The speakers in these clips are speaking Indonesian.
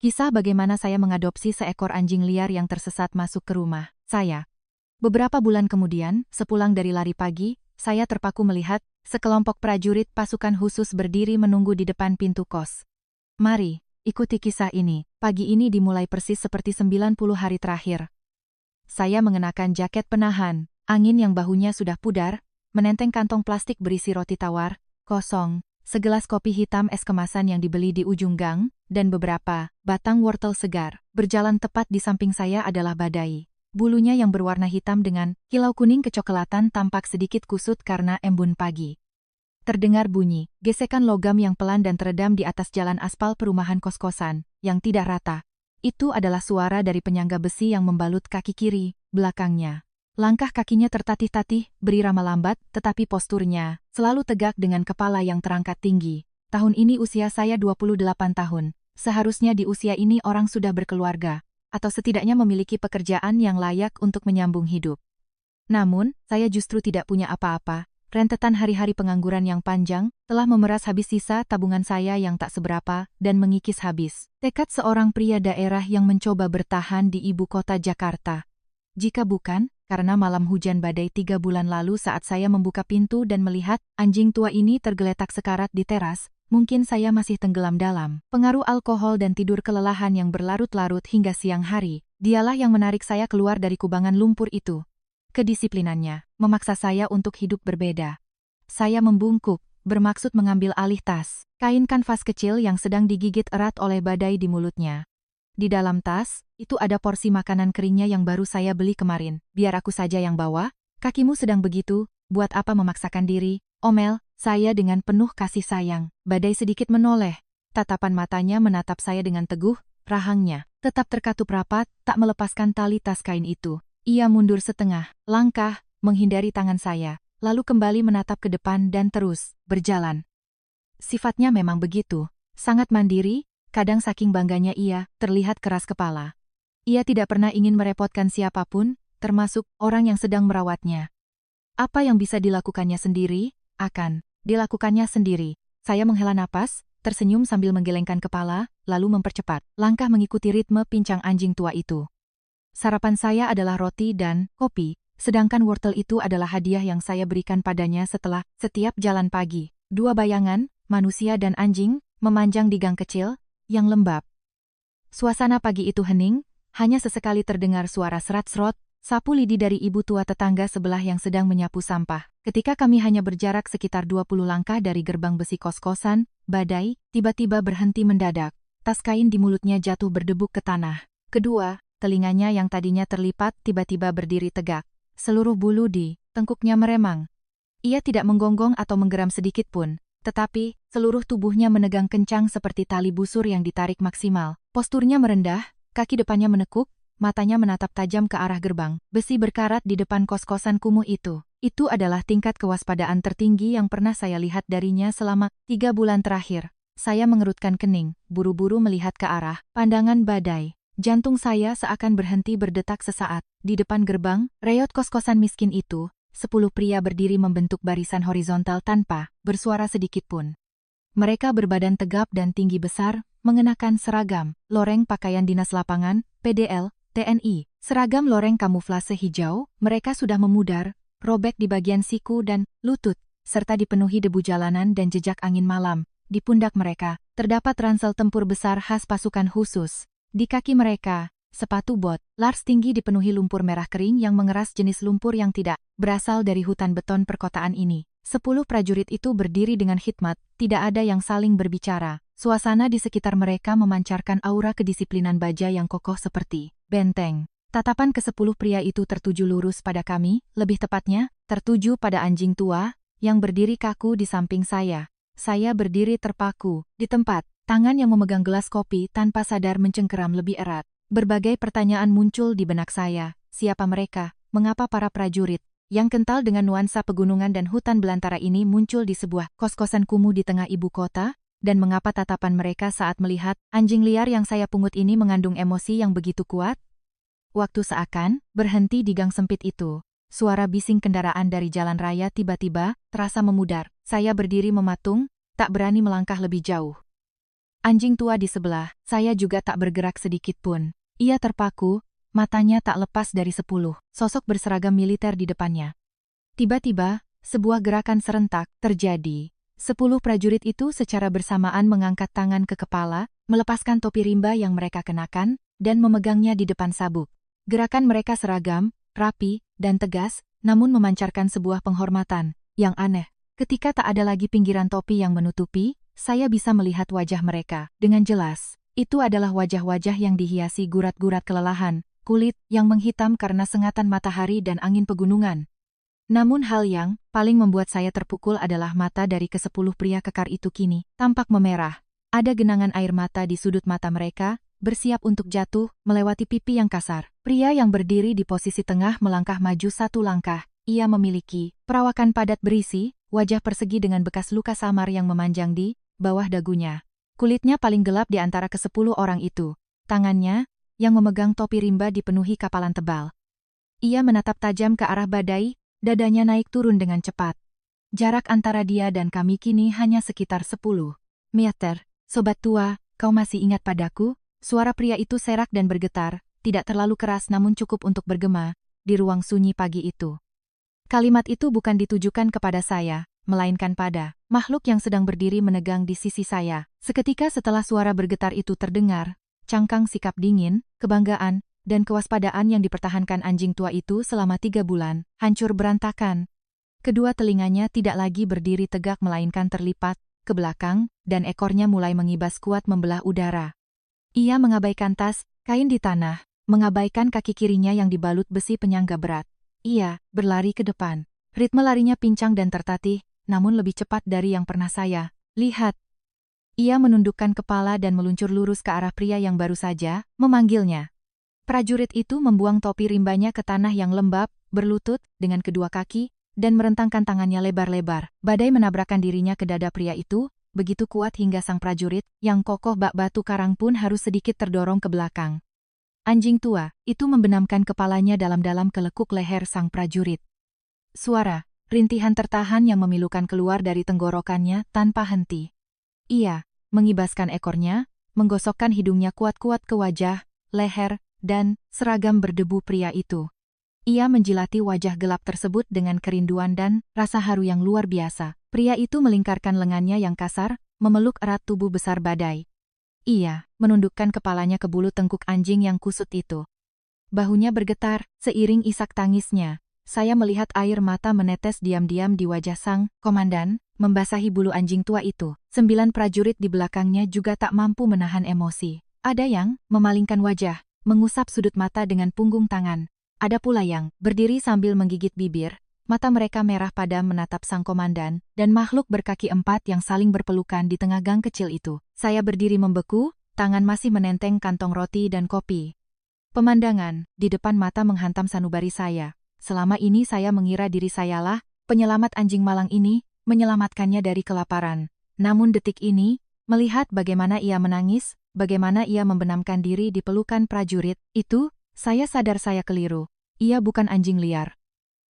Kisah bagaimana saya mengadopsi seekor anjing liar yang tersesat masuk ke rumah saya. Beberapa bulan kemudian, sepulang dari lari pagi, saya terpaku melihat sekelompok prajurit pasukan khusus berdiri menunggu di depan pintu kos. Mari, ikuti kisah ini. Pagi ini dimulai persis seperti 90 hari terakhir. Saya mengenakan jaket penahan, angin yang bahunya sudah pudar, menenteng kantong plastik berisi roti tawar, kosong, segelas kopi hitam es kemasan yang dibeli di ujung gang, dan beberapa batang wortel segar. Berjalan tepat di samping saya adalah Badai. Bulunya yang berwarna hitam dengan kilau kuning kecoklatan tampak sedikit kusut karena embun pagi. Terdengar bunyi gesekan logam yang pelan dan teredam di atas jalan aspal perumahan kos-kosan, yang tidak rata. Itu adalah suara dari penyangga besi yang membalut kaki kiri, belakangnya. Langkah kakinya tertatih-tatih, berirama lambat, tetapi posturnya selalu tegak dengan kepala yang terangkat tinggi. Tahun ini usia saya 28 tahun. Seharusnya di usia ini orang sudah berkeluarga, atau setidaknya memiliki pekerjaan yang layak untuk menyambung hidup. Namun, saya justru tidak punya apa-apa. Rentetan hari-hari pengangguran yang panjang telah memeras habis sisa tabungan saya yang tak seberapa dan mengikis habis tekad seorang pria daerah yang mencoba bertahan di ibu kota Jakarta. Jika bukan, karena malam hujan badai 3 bulan lalu saat saya membuka pintu dan melihat anjing tua ini tergeletak sekarat di teras, mungkin saya masih tenggelam dalam pengaruh alkohol dan tidur kelelahan yang berlarut-larut hingga siang hari. Dialah yang menarik saya keluar dari kubangan lumpur itu. Kedisiplinannya memaksa saya untuk hidup berbeda. Saya membungkuk, bermaksud mengambil alih tas kain kanvas kecil yang sedang digigit erat oleh Badai di mulutnya. Di dalam tas, itu ada porsi makanan keringnya yang baru saya beli kemarin. Biar aku saja yang bawa, kakimu sedang begitu, buat apa memaksakan diri, omel saya dengan penuh kasih sayang. Badai sedikit menoleh, tatapan matanya menatap saya dengan teguh, rahangnya tetap terkatup rapat, tak melepaskan tali tas kain itu. Ia mundur setengah langkah, menghindari tangan saya, lalu kembali menatap ke depan dan terus berjalan. Sifatnya memang begitu, sangat mandiri, kadang saking bangganya ia terlihat keras kepala. Ia tidak pernah ingin merepotkan siapapun, termasuk orang yang sedang merawatnya. Apa yang bisa dilakukannya sendiri, akan dilakukannya sendiri. Saya menghela napas, tersenyum sambil menggelengkan kepala, lalu mempercepat langkah mengikuti ritme pincang anjing tua itu. Sarapan saya adalah roti dan kopi, sedangkan wortel itu adalah hadiah yang saya berikan padanya setelah setiap jalan pagi. Dua bayangan, manusia dan anjing, memanjang di gang kecil yang lembab. Suasana pagi itu hening, hanya sesekali terdengar suara serat-serot, sapu lidi dari ibu tua tetangga sebelah yang sedang menyapu sampah. Ketika kami hanya berjarak sekitar 20 langkah dari gerbang besi kos-kosan, Badai tiba-tiba berhenti mendadak. Tas kain di mulutnya jatuh berdebuk ke tanah. Kedua, telinganya yang tadinya terlipat tiba-tiba berdiri tegak. Seluruh bulu di tengkuknya meremang. Ia tidak menggonggong atau menggeram sedikit pun, tetapi seluruh tubuhnya menegang kencang seperti tali busur yang ditarik maksimal. Posturnya merendah, kaki depannya menekuk, matanya menatap tajam ke arah gerbang besi berkarat di depan kos-kosan kumuh itu. Itu adalah tingkat kewaspadaan tertinggi yang pernah saya lihat darinya selama 3 bulan terakhir. Saya mengerutkan kening, buru-buru melihat ke arah pandangan Badai. Jantung saya seakan berhenti berdetak sesaat. Di depan gerbang, reot kos-kosan miskin itu, 10 pria berdiri membentuk barisan horizontal tanpa bersuara sedikit pun. Mereka berbadan tegap dan tinggi besar, mengenakan seragam, loreng pakaian dinas lapangan, PDL, TNI. Seragam loreng kamuflase hijau, mereka sudah memudar, robek di bagian siku dan lutut, serta dipenuhi debu jalanan dan jejak angin malam. Di pundak mereka, terdapat ransel tempur besar khas pasukan khusus. Di kaki mereka, sepatu bot, lars tinggi dipenuhi lumpur merah kering yang mengeras jenis lumpur yang tidak berasal dari hutan beton perkotaan ini. 10 prajurit itu berdiri dengan khidmat, tidak ada yang saling berbicara. Suasana di sekitar mereka memancarkan aura kedisiplinan baja yang kokoh seperti benteng. Tatapan ke-10 pria itu tertuju lurus pada kami, lebih tepatnya, tertuju pada anjing tua, yang berdiri kaku di samping saya. Saya berdiri terpaku di tempat, tangan yang memegang gelas kopi tanpa sadar mencengkeram lebih erat. Berbagai pertanyaan muncul di benak saya. Siapa mereka? Mengapa para prajurit yang kental dengan nuansa pegunungan dan hutan belantara ini muncul di sebuah kos-kosan kumuh di tengah ibu kota? Dan mengapa tatapan mereka saat melihat anjing liar yang saya pungut ini mengandung emosi yang begitu kuat? Waktu seakan berhenti di gang sempit itu. Suara bising kendaraan dari jalan raya tiba-tiba terasa memudar. Saya berdiri mematung, tak berani melangkah lebih jauh. Anjing tua di sebelah, saya juga tak bergerak sedikit pun. Ia terpaku, matanya tak lepas dari 10 sosok berseragam militer di depannya. Tiba-tiba, sebuah gerakan serentak terjadi. 10 prajurit itu secara bersamaan mengangkat tangan ke kepala, melepaskan topi rimba yang mereka kenakan, dan memegangnya di depan sabuk. Gerakan mereka seragam, rapi, dan tegas, namun memancarkan sebuah penghormatan yang aneh. Ketika tak ada lagi pinggiran topi yang menutupi, saya bisa melihat wajah mereka dengan jelas. Itu adalah wajah-wajah yang dihiasi gurat-gurat kelelahan, kulit yang menghitam karena sengatan matahari dan angin pegunungan. Namun hal yang paling membuat saya terpukul adalah mata dari ke-10 pria kekar itu kini tampak memerah. Ada genangan air mata di sudut mata mereka, bersiap untuk jatuh, melewati pipi yang kasar. Pria yang berdiri di posisi tengah melangkah maju 1 langkah. Ia memiliki perawakan padat berisi, wajah persegi dengan bekas luka samar yang memanjang di bawah dagunya. Kulitnya paling gelap di antara ke-10 orang itu. Tangannya, yang memegang topi rimba dipenuhi kapalan tebal. Ia menatap tajam ke arah Badai, dadanya naik turun dengan cepat. Jarak antara dia dan kami kini hanya sekitar 10 meter. Sobat tua, kau masih ingat padaku? Suara pria itu serak dan bergetar, tidak terlalu keras namun cukup untuk bergema, di ruang sunyi pagi itu. Kalimat itu bukan ditujukan kepada saya, melainkan pada makhluk yang sedang berdiri menegang di sisi saya. Seketika setelah suara bergetar itu terdengar, cangkang sikap dingin, kebanggaan, dan kewaspadaan yang dipertahankan anjing tua itu selama 3 bulan, hancur berantakan. Kedua telinganya tidak lagi berdiri tegak melainkan terlipat ke belakang, dan ekornya mulai mengibas kuat membelah udara. Ia mengabaikan tas, kain di tanah, mengabaikan kaki kirinya yang dibalut besi penyangga berat. Ia berlari ke depan. Ritme larinya pincang dan tertatih, namun lebih cepat dari yang pernah saya lihat. Ia menundukkan kepala dan meluncur lurus ke arah pria yang baru saja memanggilnya. Prajurit itu membuang topi rimbanya ke tanah yang lembab, berlutut, dengan kedua kaki, dan merentangkan tangannya lebar-lebar. Badai menabrakkan dirinya ke dada pria itu, begitu kuat hingga sang prajurit, yang kokoh bak batu karang pun harus sedikit terdorong ke belakang. Anjing tua itu membenamkan kepalanya dalam-dalam ke lekuk leher sang prajurit. Suara rintihan tertahan yang memilukan keluar dari tenggorokannya tanpa henti. Ia mengibaskan ekornya, menggosokkan hidungnya kuat-kuat ke wajah, leher, dan seragam berdebu pria itu. Ia menjilati wajah gelap tersebut dengan kerinduan dan rasa haru yang luar biasa. Pria itu melingkarkan lengannya yang kasar, memeluk erat tubuh besar Badai. Ia menundukkan kepalanya ke bulu tengkuk anjing yang kusut itu. Bahunya bergetar, seiring isak tangisnya. Saya melihat air mata menetes diam-diam di wajah sang komandan, membasahi bulu anjing tua itu. 9 prajurit di belakangnya juga tak mampu menahan emosi. Ada yang memalingkan wajah, mengusap sudut mata dengan punggung tangan. Ada pula yang berdiri sambil menggigit bibir, mata mereka merah padam menatap sang komandan, dan makhluk berkaki 4 yang saling berpelukan di tengah gang kecil itu. Saya berdiri membeku, tangan masih menenteng kantong roti dan kopi. Pemandangan di depan mata menghantam sanubari saya. Selama ini saya mengira diri sayalah penyelamat anjing malang ini, menyelamatkannya dari kelaparan. Namun detik ini, melihat bagaimana ia menangis, bagaimana ia membenamkan diri di pelukan prajurit itu, saya sadar saya keliru. Ia bukan anjing liar.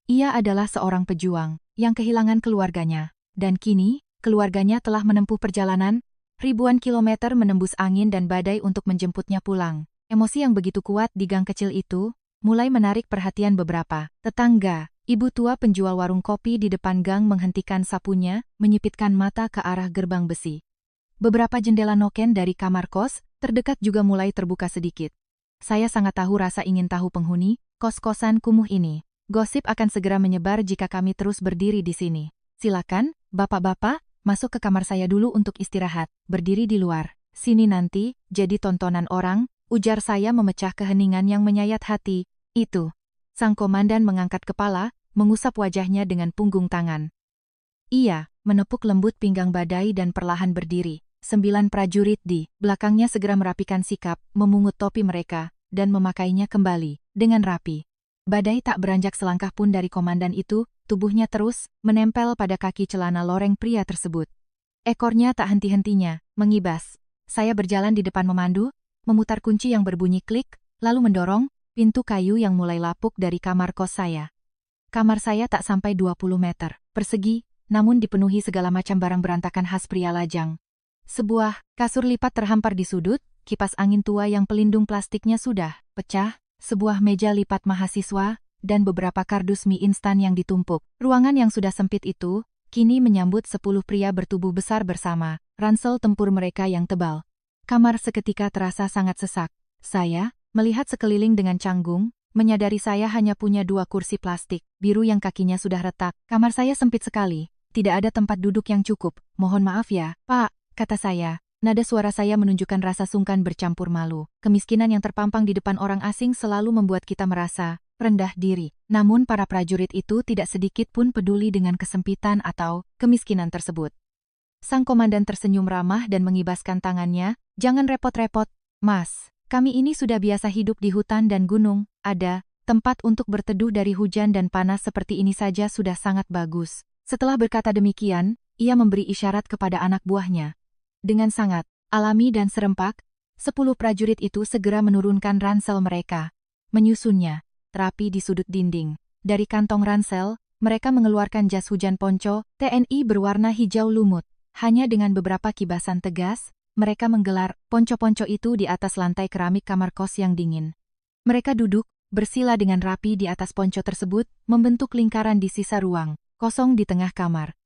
Ia adalah seorang pejuang yang kehilangan keluarganya. Dan kini, keluarganya telah menempuh perjalanan ribuan kilometer menembus angin dan badai untuk menjemputnya pulang. Emosi yang begitu kuat di gang kecil itu mulai menarik perhatian beberapa tetangga. Ibu tua penjual warung kopi di depan gang menghentikan sapunya, menyipitkan mata ke arah gerbang besi. Beberapa jendela noken dari kamar kos terdekat juga mulai terbuka sedikit. Saya sangat tahu rasa ingin tahu penghuni kos-kosan kumuh ini. Gosip akan segera menyebar jika kami terus berdiri di sini. Silakan, bapak-bapak, masuk ke kamar saya dulu untuk istirahat, berdiri di luar. Sini nanti, jadi tontonan orang, ujar saya memecah keheningan yang menyayat hati. Itu. Sang komandan mengangkat kepala, mengusap wajahnya dengan punggung tangan. Ia menepuk lembut pinggang Badai dan perlahan berdiri. 9 prajurit di belakangnya segera merapikan sikap, memungut topi mereka, dan memakainya kembali, dengan rapi. Badai tak beranjak selangkah pun dari komandan itu, tubuhnya terus menempel pada kaki celana loreng pria tersebut. Ekornya tak henti-hentinya, mengibas. Saya berjalan di depan memandu, memutar kunci yang berbunyi klik, lalu mendorong pintu kayu yang mulai lapuk dari kamar kos saya. Kamar saya tak sampai 20 meter persegi, namun dipenuhi segala macam barang berantakan khas pria lajang. Sebuah kasur lipat terhampar di sudut, kipas angin tua yang pelindung plastiknya sudah pecah, sebuah meja lipat mahasiswa, dan beberapa kardus mie instan yang ditumpuk. Ruangan yang sudah sempit itu kini menyambut 10 pria bertubuh besar bersama ransel tempur mereka yang tebal. Kamar seketika terasa sangat sesak. Saya melihat sekeliling dengan canggung, menyadari saya hanya punya 2 kursi plastik biru yang kakinya sudah retak. Kamar saya sempit sekali, tidak ada tempat duduk yang cukup. Mohon maaf ya, Pak, kata saya. Nada suara saya menunjukkan rasa sungkan bercampur malu. Kemiskinan yang terpampang di depan orang asing selalu membuat kita merasa rendah diri. Namun para prajurit itu tidak sedikit pun peduli dengan kesempitan atau kemiskinan tersebut. Sang komandan tersenyum ramah dan mengibaskan tangannya. Jangan repot-repot, Mas. Kami ini sudah biasa hidup di hutan dan gunung. Ada tempat untuk berteduh dari hujan dan panas seperti ini saja sudah sangat bagus. Setelah berkata demikian, ia memberi isyarat kepada anak buahnya. Dengan sangat alami dan serempak, 10 prajurit itu segera menurunkan ransel mereka. Menyusunnya rapi di sudut dinding. Dari kantong ransel, mereka mengeluarkan jas hujan ponco TNI berwarna hijau lumut. Hanya dengan beberapa kibasan tegas, mereka menggelar ponco-ponco itu di atas lantai keramik kamar kos yang dingin. Mereka duduk bersila dengan rapi di atas ponco tersebut, membentuk lingkaran di sisa ruang kosong di tengah kamar.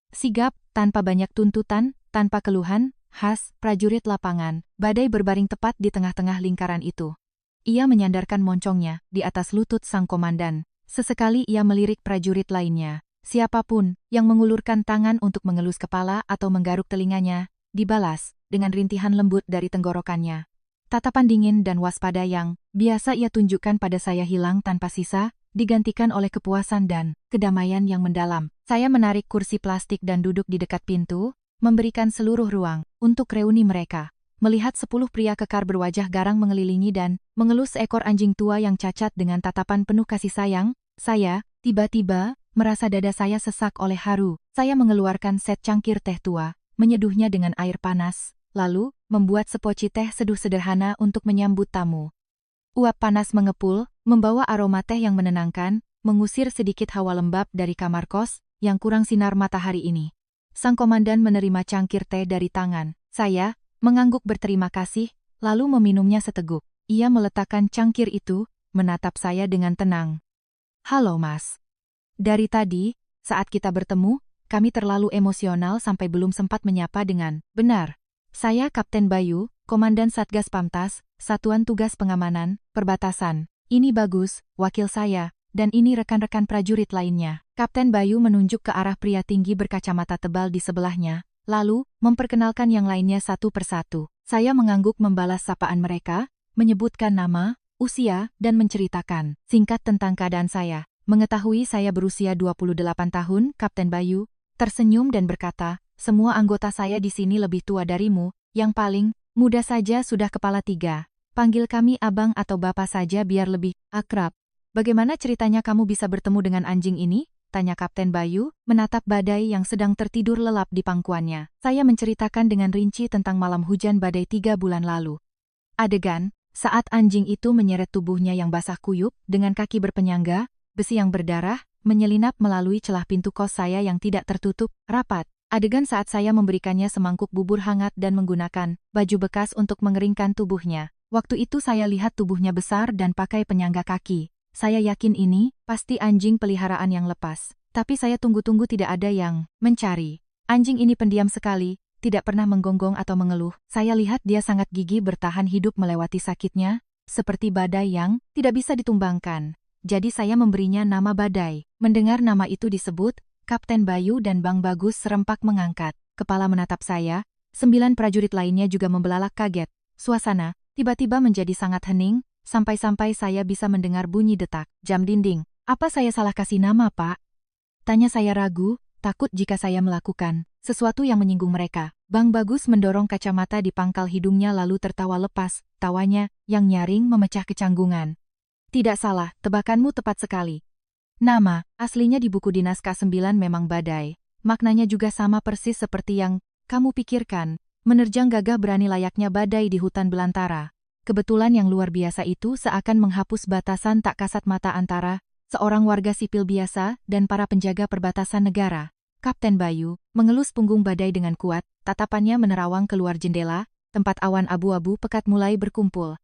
Sigap, tanpa banyak tuntutan, tanpa keluhan, khas prajurit lapangan. Badai berbaring tepat di tengah-tengah lingkaran itu. Ia menyandarkan moncongnya di atas lutut sang komandan. Sesekali ia melirik prajurit lainnya. Siapapun yang mengulurkan tangan untuk mengelus kepala atau menggaruk telinganya, dibalas dengan rintihan lembut dari tenggorokannya. Tatapan dingin dan waspada yang biasa ia tunjukkan pada saya hilang tanpa sisa, digantikan oleh kepuasan dan kedamaian yang mendalam. Saya menarik kursi plastik dan duduk di dekat pintu, memberikan seluruh ruang untuk reuni mereka. Melihat 10 pria kekar berwajah garang mengelilingi dan mengelus seekor anjing tua yang cacat dengan tatapan penuh kasih sayang, saya tiba-tiba merasa dada saya sesak oleh haru. Saya mengeluarkan set cangkir teh tua, menyeduhnya dengan air panas, lalu membuat sepoci teh seduh sederhana untuk menyambut tamu. Uap panas mengepul, membawa aroma teh yang menenangkan, mengusir sedikit hawa lembab dari kamar kos yang kurang sinar matahari ini. Sang komandan menerima cangkir teh dari tangan saya, mengangguk berterima kasih, lalu meminumnya seteguk. Ia meletakkan cangkir itu, menatap saya dengan tenang. Halo Mas. Dari tadi, saat kita bertemu, kami terlalu emosional sampai belum sempat menyapa dengan benar. Saya Kapten Bayu, Komandan Satgas Pamtas, Satuan Tugas Pengamanan, Perbatasan. Ini Bagus, wakil saya, dan ini rekan-rekan prajurit lainnya. Kapten Bayu menunjuk ke arah pria tinggi berkacamata tebal di sebelahnya, lalu memperkenalkan yang lainnya satu persatu. Saya mengangguk membalas sapaan mereka, menyebutkan nama, usia, dan menceritakan singkat tentang keadaan saya. Mengetahui saya berusia 28 tahun, Kapten Bayu tersenyum dan berkata, semua anggota saya di sini lebih tua darimu, yang paling muda saja sudah kepala 3. Panggil kami abang atau bapak saja biar lebih akrab. Bagaimana ceritanya kamu bisa bertemu dengan anjing ini? Tanya Kapten Bayu, menatap Badai yang sedang tertidur lelap di pangkuannya. Saya menceritakan dengan rinci tentang malam hujan badai 3 bulan lalu. Adegan, saat anjing itu menyeret tubuhnya yang basah kuyup, dengan kaki berpenyangga, besi yang berdarah, menyelinap melalui celah pintu kos saya yang tidak tertutup rapat. Adegan saat saya memberikannya semangkuk bubur hangat dan menggunakan baju bekas untuk mengeringkan tubuhnya. Waktu itu saya lihat tubuhnya besar dan pakai penyangga kaki. Saya yakin ini pasti anjing peliharaan yang lepas. Tapi saya tunggu-tunggu tidak ada yang mencari. Anjing ini pendiam sekali, tidak pernah menggonggong atau mengeluh. Saya lihat dia sangat gigih bertahan hidup melewati sakitnya, seperti badai yang tidak bisa ditumbangkan. Jadi saya memberinya nama Badai. Mendengar nama itu disebut, Kapten Bayu dan Bang Bagus serempak mengangkat kepala menatap saya. 9 prajurit lainnya juga membelalak kaget. Suasana tiba-tiba menjadi sangat hening, sampai-sampai saya bisa mendengar bunyi detak jam dinding. Apa saya salah kasih nama, Pak? Tanya saya ragu, takut jika saya melakukan sesuatu yang menyinggung mereka. Bang Bagus mendorong kacamata di pangkal hidungnya lalu tertawa lepas. Tawanya yang nyaring memecah kecanggungan. Tidak salah, tebakanmu tepat sekali. Nama aslinya di buku dinas K9 memang Badai. Maknanya juga sama persis seperti yang kamu pikirkan. Menerjang gagah berani layaknya badai di hutan belantara. Kebetulan yang luar biasa itu seakan menghapus batasan tak kasat mata antara seorang warga sipil biasa dan para penjaga perbatasan negara. Kapten Bayu mengelus punggung badai dengan kuat, tatapannya menerawang keluar jendela, tempat awan abu-abu pekat mulai berkumpul.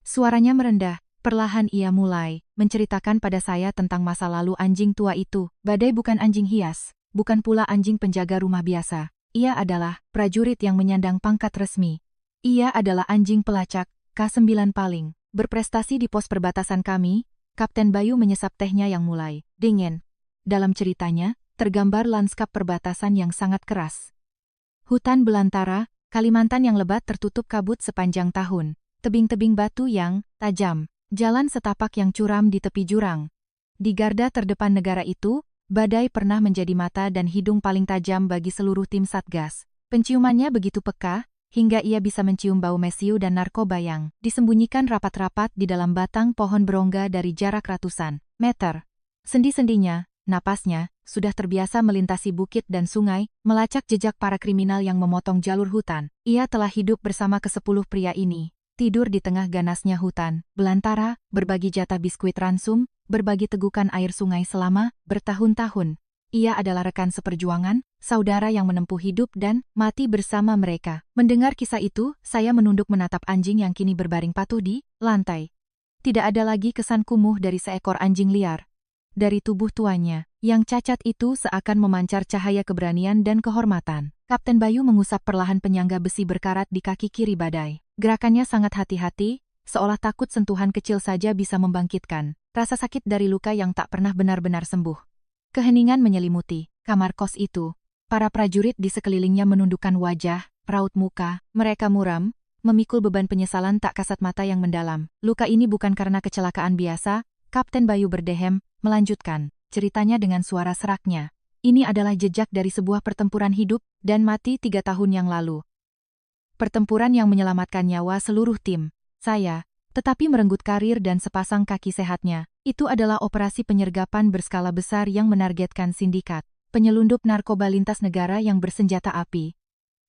Suaranya merendah, perlahan ia mulai menceritakan pada saya tentang masa lalu anjing tua itu. Badai bukan anjing hias, bukan pula anjing penjaga rumah biasa. Ia adalah prajurit yang menyandang pangkat resmi. Ia adalah anjing pelacak, K9 paling berprestasi di pos perbatasan kami. Kapten Bayu menyesap tehnya yang mulai dingin. Dalam ceritanya, tergambar lanskap perbatasan yang sangat keras. Hutan belantara, Kalimantan yang lebat tertutup kabut sepanjang tahun. Tebing-tebing batu yang tajam, jalan setapak yang curam di tepi jurang. Di garda terdepan negara itu, badai pernah menjadi mata dan hidung paling tajam bagi seluruh tim Satgas. Penciumannya begitu peka, hingga ia bisa mencium bau mesiu dan narkoba yang disembunyikan rapat-rapat di dalam batang pohon berongga dari jarak ratusan meter. Sendi-sendinya, napasnya, sudah terbiasa melintasi bukit dan sungai, melacak jejak para kriminal yang memotong jalur hutan. Ia telah hidup bersama ke-10 pria ini. Tidur di tengah ganasnya hutan belantara, berbagi jatah biskuit ransum, berbagi tegukan air sungai selama bertahun-tahun. Ia adalah rekan seperjuangan, saudara yang menempuh hidup dan mati bersama mereka. Mendengar kisah itu, saya menunduk menatap anjing yang kini berbaring patuh di lantai. Tidak ada lagi kesan kumuh dari seekor anjing liar. Dari tubuh tuanya, yang cacat itu seakan memancar cahaya keberanian dan kehormatan. Kapten Bayu mengusap perlahan penyangga besi berkarat di kaki kiri badai. Gerakannya sangat hati-hati, seolah takut sentuhan kecil saja bisa membangkitkan rasa sakit dari luka yang tak pernah benar-benar sembuh. Keheningan menyelimuti kamar kos itu. Para prajurit di sekelilingnya menundukkan wajah, raut muka, mereka muram, memikul beban penyesalan tak kasat mata yang mendalam. Luka ini bukan karena kecelakaan biasa, Kapten Bayu berdehem, melanjutkan ceritanya dengan suara seraknya. Ini adalah jejak dari sebuah pertempuran hidup dan mati 3 tahun yang lalu. Pertempuran yang menyelamatkan nyawa seluruh tim saya, tetapi merenggut karir dan sepasang kaki sehatnya. Itu adalah operasi penyergapan berskala besar yang menargetkan sindikat penyelundup narkoba lintas negara yang bersenjata api.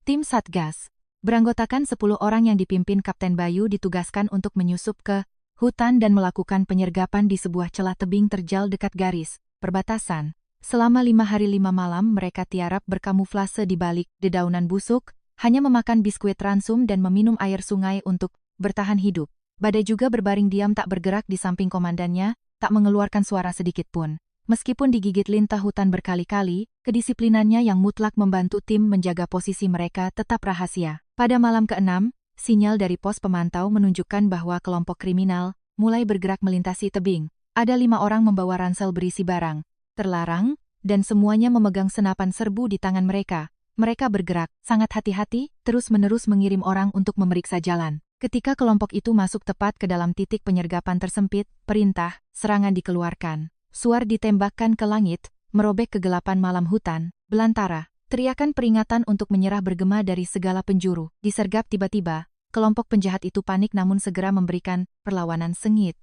Tim Satgas, beranggotakan 10 orang yang dipimpin Kapten Bayu ditugaskan untuk menyusup ke hutan dan melakukan penyergapan di sebuah celah tebing terjal dekat garis perbatasan. Selama 5 hari 5 malam mereka tiarap berkamuflase di balik dedaunan busuk, hanya memakan biskuit ransum dan meminum air sungai untuk bertahan hidup. Badai juga berbaring diam tak bergerak di samping komandannya, tak mengeluarkan suara sedikit pun. Meskipun digigit lintah hutan berkali-kali, kedisiplinannya yang mutlak membantu tim menjaga posisi mereka tetap rahasia. Pada malam ke-6, sinyal dari pos pemantau menunjukkan bahwa kelompok kriminal mulai bergerak melintasi tebing. Ada 5 orang membawa ransel berisi barang terlarang, dan semuanya memegang senapan serbu di tangan mereka. Mereka bergerak, sangat hati-hati, terus-menerus mengirim orang untuk memeriksa jalan. Ketika kelompok itu masuk tepat ke dalam titik penyergapan tersempit, perintah serangan dikeluarkan. Suar ditembakkan ke langit, merobek kegelapan malam hutan belantara. Teriakan peringatan untuk menyerah bergema dari segala penjuru. Disergap tiba-tiba, kelompok penjahat itu panik namun segera memberikan perlawanan sengit.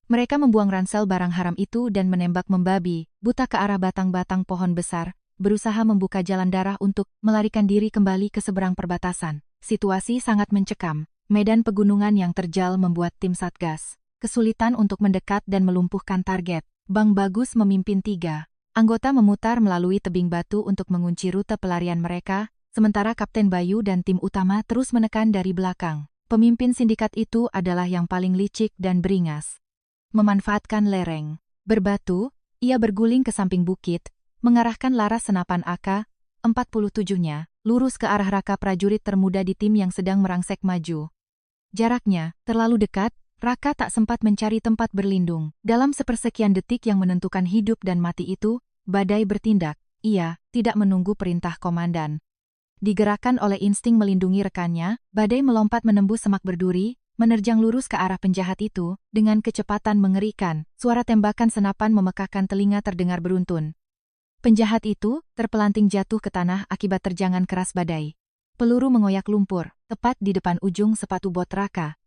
Mereka membuang ransel barang haram itu dan menembak membabi buta ke arah batang-batang pohon besar, berusaha membuka jalan darah untuk melarikan diri kembali ke seberang perbatasan. Situasi sangat mencekam. Medan pegunungan yang terjal membuat tim Satgas kesulitan untuk mendekat dan melumpuhkan target. Bang Bagus memimpin 3 anggota memutar melalui tebing batu untuk mengunci rute pelarian mereka, sementara Kapten Bayu dan tim utama terus menekan dari belakang. Pemimpin sindikat itu adalah yang paling licik dan beringas. Memanfaatkan lereng berbatu, ia berguling ke samping bukit, mengarahkan laras senapan AK-47-nya, lurus ke arah raka prajurit termuda di tim yang sedang merangsek maju. Jaraknya terlalu dekat, raka tak sempat mencari tempat berlindung. Dalam sepersekian detik yang menentukan hidup dan mati itu, badai bertindak. Ia tidak menunggu perintah komandan. Digerakkan oleh insting melindungi rekannya, badai melompat menembus semak berduri, menerjang lurus ke arah penjahat itu, dengan kecepatan mengerikan. Suara tembakan senapan memekakkan telinga terdengar beruntun. Penjahat itu terpelanting jatuh ke tanah akibat terjangan keras badai. Peluru mengoyak lumpur, tepat di depan ujung sepatu bot raka.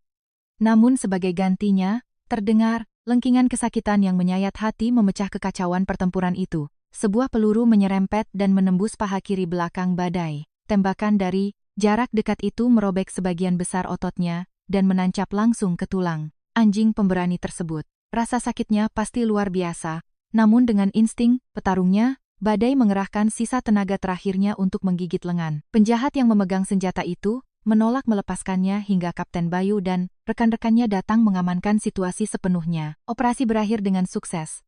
Namun sebagai gantinya, terdengar lengkingan kesakitan yang menyayat hati memecah kekacauan pertempuran itu. Sebuah peluru menyerempet dan menembus paha kiri belakang badai. Tembakan dari jarak dekat itu merobek sebagian besar ototnya, dan menancap langsung ke tulang anjing pemberani tersebut. Rasa sakitnya pasti luar biasa, namun dengan insting petarungnya, Badai mengerahkan sisa tenaga terakhirnya untuk menggigit lengan. Penjahat yang memegang senjata itu menolak melepaskannya hingga Kapten Bayu dan rekan-rekannya datang mengamankan situasi sepenuhnya. Operasi berakhir dengan sukses.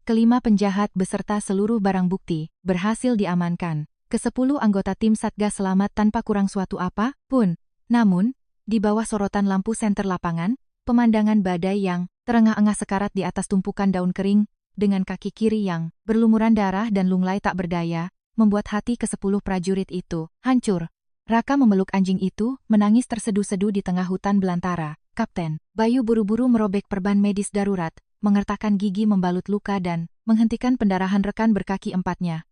Kelima penjahat beserta seluruh barang bukti berhasil diamankan. Ke-10 anggota tim Satgas selamat tanpa kurang suatu apa pun. Namun, di bawah sorotan lampu senter lapangan, pemandangan Badai yang terengah-engah sekarat di atas tumpukan daun kering, dengan kaki kiri yang berlumuran darah dan lunglai tak berdaya, membuat hati ke-10 prajurit itu hancur. Raka memeluk anjing itu, menangis terseduh-seduh di tengah hutan belantara. Kapten Bayu buru-buru merobek perban medis darurat, mengertakkan gigi membalut luka dan menghentikan pendarahan rekan berkaki empatnya.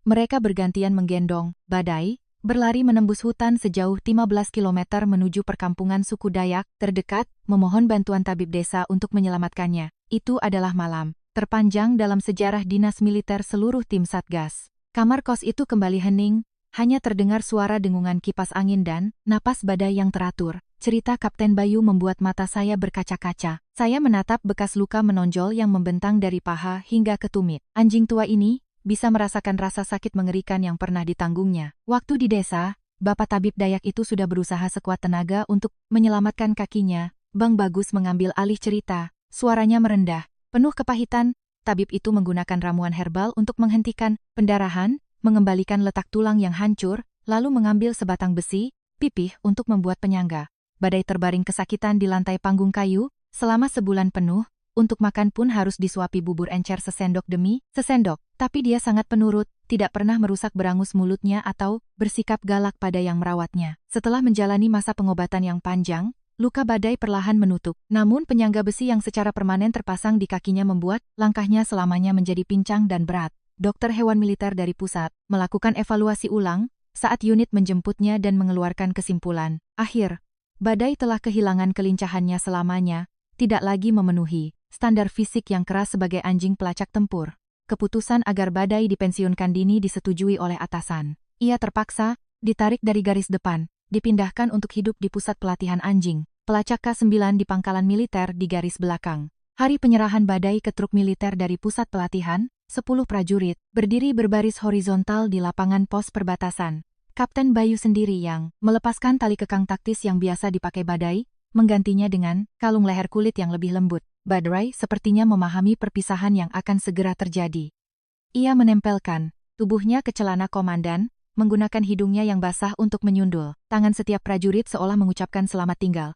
Mereka bergantian menggendong Badai, berlari menembus hutan sejauh 15 km menuju perkampungan suku Dayak terdekat, memohon bantuan tabib desa untuk menyelamatkannya. Itu adalah malam terpanjang dalam sejarah dinas militer seluruh tim Satgas. Kamar kos itu kembali hening, hanya terdengar suara dengungan kipas angin dan napas Badai yang teratur. Cerita Kapten Bayu membuat mata saya berkaca-kaca. Saya menatap bekas luka menonjol yang membentang dari paha hingga ke tumit. Anjing tua ini bisa merasakan rasa sakit mengerikan yang pernah ditanggungnya. Waktu di desa, Bapak Tabib Dayak itu sudah berusaha sekuat tenaga untuk menyelamatkan kakinya. Bang Bagus mengambil alih cerita, suaranya merendah. Penuh kepahitan, tabib itu menggunakan ramuan herbal untuk menghentikan pendarahan, mengembalikan letak tulang yang hancur, lalu mengambil sebatang besi, pipih untuk membuat penyangga. Badai terbaring kesakitan di lantai panggung kayu, selama sebulan penuh, untuk makan pun harus disuapi bubur encer sesendok demi sesendok, tapi dia sangat penurut, tidak pernah merusak berangus mulutnya atau bersikap galak pada yang merawatnya. Setelah menjalani masa pengobatan yang panjang, luka Badai perlahan menutup. Namun penyangga besi yang secara permanen terpasang di kakinya membuat langkahnya selamanya menjadi pincang dan berat. Dokter hewan militer dari pusat melakukan evaluasi ulang saat unit menjemputnya dan mengeluarkan kesimpulan. Akhir, Badai telah kehilangan kelincahannya selamanya, tidak lagi memenuhi standar fisik yang keras sebagai anjing pelacak tempur. Keputusan agar Badai dipensiunkan dini disetujui oleh atasan. Ia terpaksa ditarik dari garis depan, dipindahkan untuk hidup di pusat pelatihan anjing, pelacak K9 di pangkalan militer di garis belakang. Hari penyerahan Badai ke truk militer dari pusat pelatihan, 10 prajurit berdiri berbaris horizontal di lapangan pos perbatasan. Kapten Bayu sendiri yang melepaskan tali kekang taktis yang biasa dipakai Badai, menggantinya dengan kalung leher kulit yang lebih lembut. Badai sepertinya memahami perpisahan yang akan segera terjadi. Ia menempelkan tubuhnya ke celana komandan, menggunakan hidungnya yang basah untuk menyundul. Tangan setiap prajurit seolah mengucapkan selamat tinggal.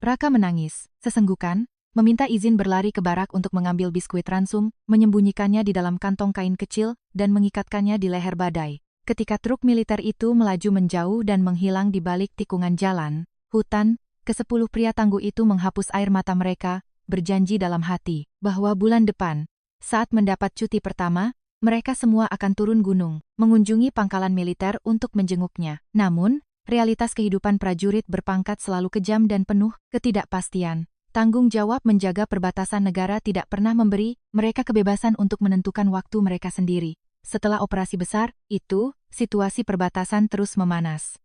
Raka menangis, sesenggukan, meminta izin berlari ke barak untuk mengambil biskuit ransum, menyembunyikannya di dalam kantong kain kecil, dan mengikatkannya di leher Badai. Ketika truk militer itu melaju menjauh dan menghilang di balik tikungan jalan, hutan, ke-10 pria tangguh itu menghapus air mata mereka, berjanji dalam hati, bahwa bulan depan, saat mendapat cuti pertama, mereka semua akan turun gunung, mengunjungi pangkalan militer untuk menjenguknya. Namun, realitas kehidupan prajurit berpangkat selalu kejam dan penuh ketidakpastian. Tanggung jawab menjaga perbatasan negara tidak pernah memberi mereka kebebasan untuk menentukan waktu mereka sendiri. Setelah operasi besar itu, situasi perbatasan terus memanas.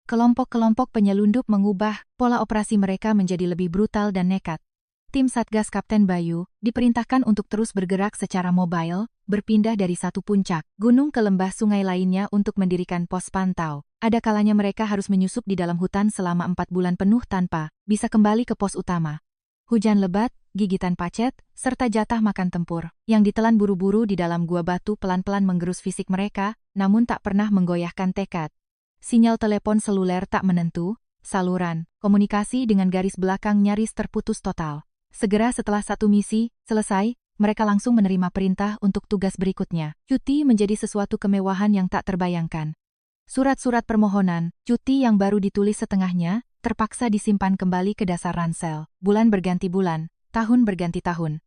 Kelompok-kelompok penyelundup mengubah pola operasi mereka menjadi lebih brutal dan nekat. Tim Satgas Kapten Bayu diperintahkan untuk terus bergerak secara mobile, berpindah dari satu puncak gunung ke lembah sungai lainnya untuk mendirikan pos pantau. Ada kalanya mereka harus menyusup di dalam hutan selama 4 bulan penuh tanpa bisa kembali ke pos utama. Hujan lebat, gigitan pacet, serta jatah makan tempur yang ditelan buru-buru di dalam gua batu pelan-pelan menggerus fisik mereka, namun tak pernah menggoyahkan tekad. Sinyal telepon seluler tak menentu, saluran komunikasi dengan garis belakang nyaris terputus total. Segera setelah satu misi selesai, mereka langsung menerima perintah untuk tugas berikutnya. Cuti menjadi sesuatu kemewahan yang tak terbayangkan. Surat-surat permohonan, cuti yang baru ditulis setengahnya, terpaksa disimpan kembali ke dasar ransel. Bulan berganti bulan, tahun berganti tahun.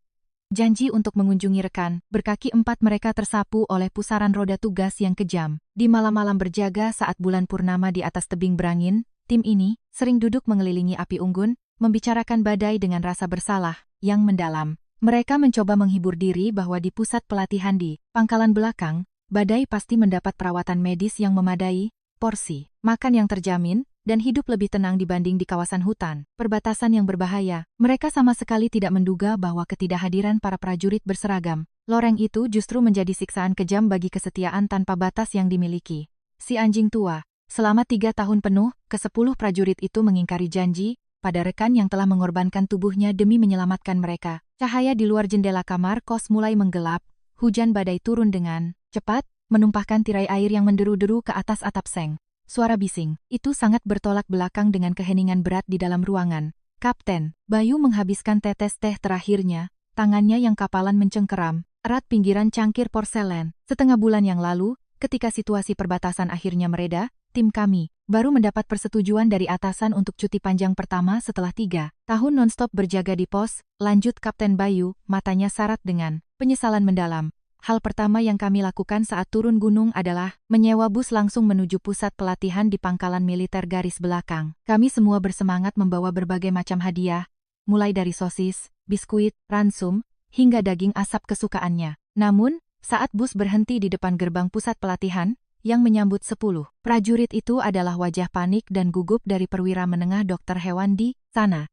Janji untuk mengunjungi rekan, berkaki 4 mereka tersapu oleh pusaran roda tugas yang kejam. Di malam-malam berjaga saat bulan purnama di atas tebing berangin, tim ini sering duduk mengelilingi api unggun, membicarakan Badai dengan rasa bersalah yang mendalam. Mereka mencoba menghibur diri bahwa di pusat pelatihan di pangkalan belakang, Badai pasti mendapat perawatan medis yang memadai, porsi makan yang terjamin, dan hidup lebih tenang dibanding di kawasan hutan, perbatasan yang berbahaya. Mereka sama sekali tidak menduga bahwa ketidakhadiran para prajurit berseragam, loreng itu justru menjadi siksaan kejam bagi kesetiaan tanpa batas yang dimiliki. Si anjing tua. Selama 3 tahun penuh, ke-10 prajurit itu mengingkari janji pada rekan yang telah mengorbankan tubuhnya demi menyelamatkan mereka. Cahaya di luar jendela kamar kos mulai menggelap, hujan badai turun dengan cepat, menumpahkan tirai air yang menderu-deru ke atas atap seng. Suara bising, itu sangat bertolak belakang dengan keheningan berat di dalam ruangan. Kapten Bayu menghabiskan tetes teh terakhirnya, tangannya yang kapalan mencengkeram, erat pinggiran cangkir porselen. Setengah bulan yang lalu, ketika situasi perbatasan akhirnya mereda, tim kami baru mendapat persetujuan dari atasan untuk cuti panjang pertama setelah 3 tahun non-stop berjaga di pos, lanjut Kapten Bayu, matanya syarat dengan penyesalan mendalam. Hal pertama yang kami lakukan saat turun gunung adalah menyewa bus langsung menuju pusat pelatihan di pangkalan militer garis belakang. Kami semua bersemangat membawa berbagai macam hadiah, mulai dari sosis, biskuit, ransum, hingga daging asap kesukaannya. Namun, saat bus berhenti di depan gerbang pusat pelatihan, yang menyambut 10 prajurit itu adalah wajah panik dan gugup dari perwira menengah Dr. Hewan di sana.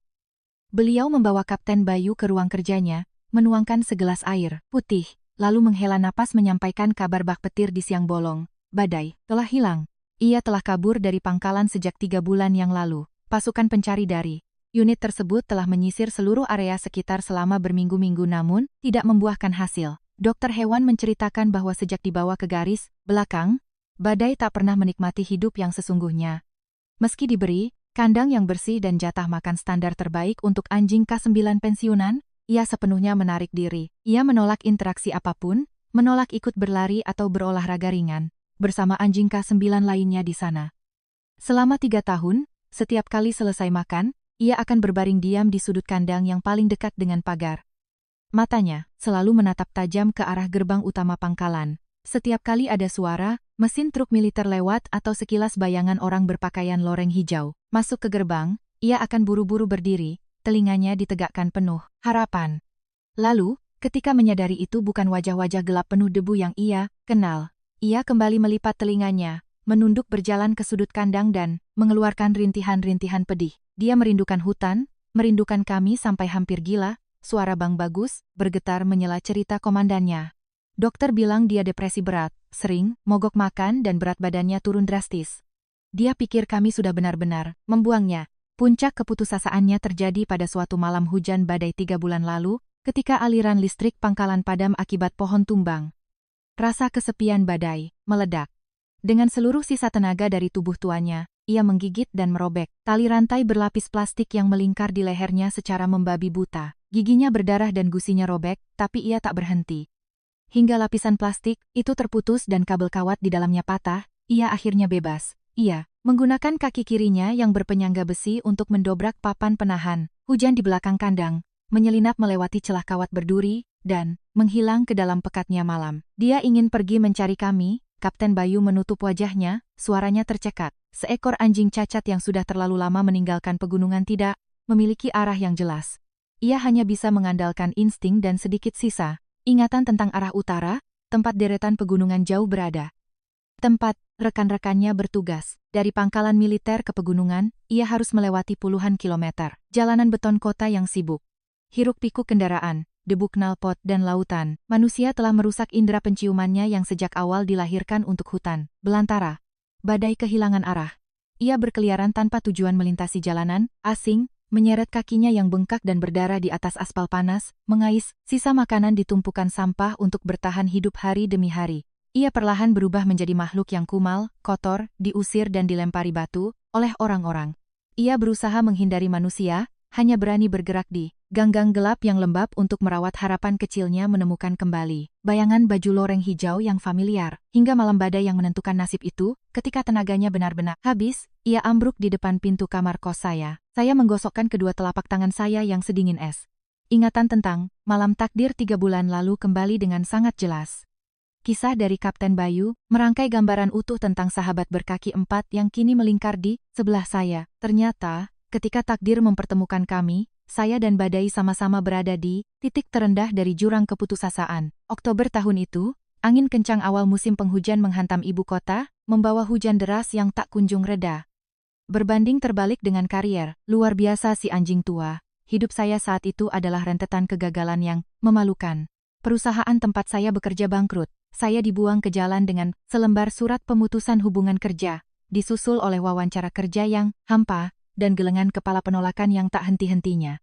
Beliau membawa Kapten Bayu ke ruang kerjanya, menuangkan segelas air putih, lalu menghela napas menyampaikan kabar bak petir di siang bolong. Badai telah hilang. Ia telah kabur dari pangkalan sejak 3 bulan yang lalu. Pasukan pencari dari unit tersebut telah menyisir seluruh area sekitar selama berminggu-minggu namun tidak membuahkan hasil. Dr. Hewan menceritakan bahwa sejak dibawa ke garis belakang, Badai tak pernah menikmati hidup yang sesungguhnya. Meski diberi kandang yang bersih dan jatah makan standar terbaik untuk anjing K9 pensiunan, ia sepenuhnya menarik diri. Ia menolak interaksi apapun, menolak ikut berlari atau berolahraga ringan, bersama anjing K9 lainnya di sana. Selama 3 tahun, setiap kali selesai makan, ia akan berbaring diam di sudut kandang yang paling dekat dengan pagar. Matanya selalu menatap tajam ke arah gerbang utama pangkalan. Setiap kali ada suara, mesin truk militer lewat atau sekilas bayangan orang berpakaian loreng hijau masuk ke gerbang, ia akan buru-buru berdiri, telinganya ditegakkan penuh harapan. Lalu, ketika menyadari itu bukan wajah-wajah gelap penuh debu yang ia kenal, ia kembali melipat telinganya, menunduk berjalan ke sudut kandang dan mengeluarkan rintihan-rintihan pedih. Dia merindukan hutan, merindukan kami sampai hampir gila. Suara Bang Bagus bergetar menyela cerita komandannya. Dokter bilang dia depresi berat, sering mogok makan dan berat badannya turun drastis. Dia pikir kami sudah benar-benar membuangnya. Puncak keputusasaannya terjadi pada suatu malam hujan badai 3 bulan lalu, ketika aliran listrik pangkalan padam akibat pohon tumbang. Rasa kesepian Badai meledak. Dengan seluruh sisa tenaga dari tubuh tuanya, ia menggigit dan merobek tali rantai berlapis plastik yang melingkar di lehernya secara membabi buta. Giginya berdarah dan gusinya robek, tapi ia tak berhenti. Hingga lapisan plastik itu terputus dan kabel kawat di dalamnya patah, ia akhirnya bebas. Ia menggunakan kaki kirinya yang berpenyangga besi untuk mendobrak papan penahan hujan di belakang kandang, menyelinap melewati celah kawat berduri, dan menghilang ke dalam pekatnya malam. Dia ingin pergi mencari kami. Kapten Bayu menutup wajahnya, suaranya tercekat. Seekor anjing cacat yang sudah terlalu lama meninggalkan pegunungan tidak memiliki arah yang jelas. Ia hanya bisa mengandalkan insting dan sedikit sisa ingatan tentang arah utara, tempat deretan pegunungan jauh berada. Tempat rekan-rekannya bertugas. Dari pangkalan militer ke pegunungan, ia harus melewati puluhan kilometer. Jalanan beton kota yang sibuk. Hiruk-pikuk kendaraan, debu knalpot dan lautan. Manusia telah merusak indera penciumannya yang sejak awal dilahirkan untuk hutan belantara. Badai kehilangan arah. Ia berkeliaran tanpa tujuan melintasi jalanan asing, menyeret kakinya yang bengkak dan berdarah di atas aspal panas, mengais sisa makanan di tumpukan sampah untuk bertahan hidup hari demi hari. Ia perlahan berubah menjadi makhluk yang kumal, kotor, diusir dan dilempari batu oleh orang-orang. Ia berusaha menghindari manusia, hanya berani bergerak di gang-gang gelap yang lembab untuk merawat harapan kecilnya menemukan kembali bayangan baju loreng hijau yang familiar. Hingga malam badai yang menentukan nasib itu, ketika tenaganya benar-benar habis, ia ambruk di depan pintu kamar kos saya. Saya menggosokkan kedua telapak tangan saya yang sedingin es. Ingatan tentang malam takdir 3 bulan lalu kembali dengan sangat jelas. Kisah dari Kapten Bayu merangkai gambaran utuh tentang sahabat berkaki 4 yang kini melingkar di sebelah saya. Ternyata, ketika takdir mempertemukan kami, saya dan Badai sama-sama berada di titik terendah dari jurang keputusasaan. Oktober tahun itu, angin kencang awal musim penghujan menghantam ibu kota, membawa hujan deras yang tak kunjung reda. Berbanding terbalik dengan karier, luar biasa si anjing tua. Hidup saya saat itu adalah rentetan kegagalan yang memalukan. Perusahaan tempat saya bekerja bangkrut. Saya dibuang ke jalan dengan selembar surat pemutusan hubungan kerja, disusul oleh wawancara kerja yang hampa, dan gelengan kepala penolakan yang tak henti-hentinya.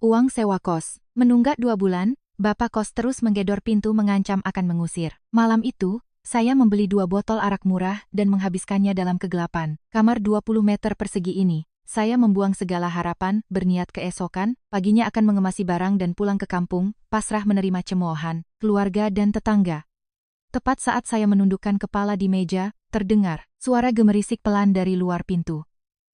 Uang sewa kos. Menunggak 2 bulan, Bapak kos terus menggedor pintu mengancam akan mengusir. Malam itu, saya membeli 2 botol arak murah dan menghabiskannya dalam kegelapan. Kamar 20 meter persegi ini. Saya membuang segala harapan, berniat keesokan, paginya akan mengemasi barang dan pulang ke kampung, pasrah menerima cemoohan, keluarga dan tetangga. Tepat saat saya menundukkan kepala di meja, terdengar suara gemerisik pelan dari luar pintu.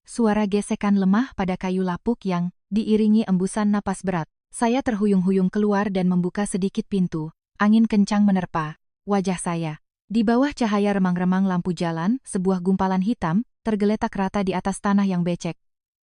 Suara gesekan lemah pada kayu lapuk yang diiringi embusan napas berat. Saya terhuyung-huyung keluar dan membuka sedikit pintu. Angin kencang menerpa wajah saya. Di bawah cahaya remang-remang lampu jalan, sebuah gumpalan hitam tergeletak rata di atas tanah yang becek.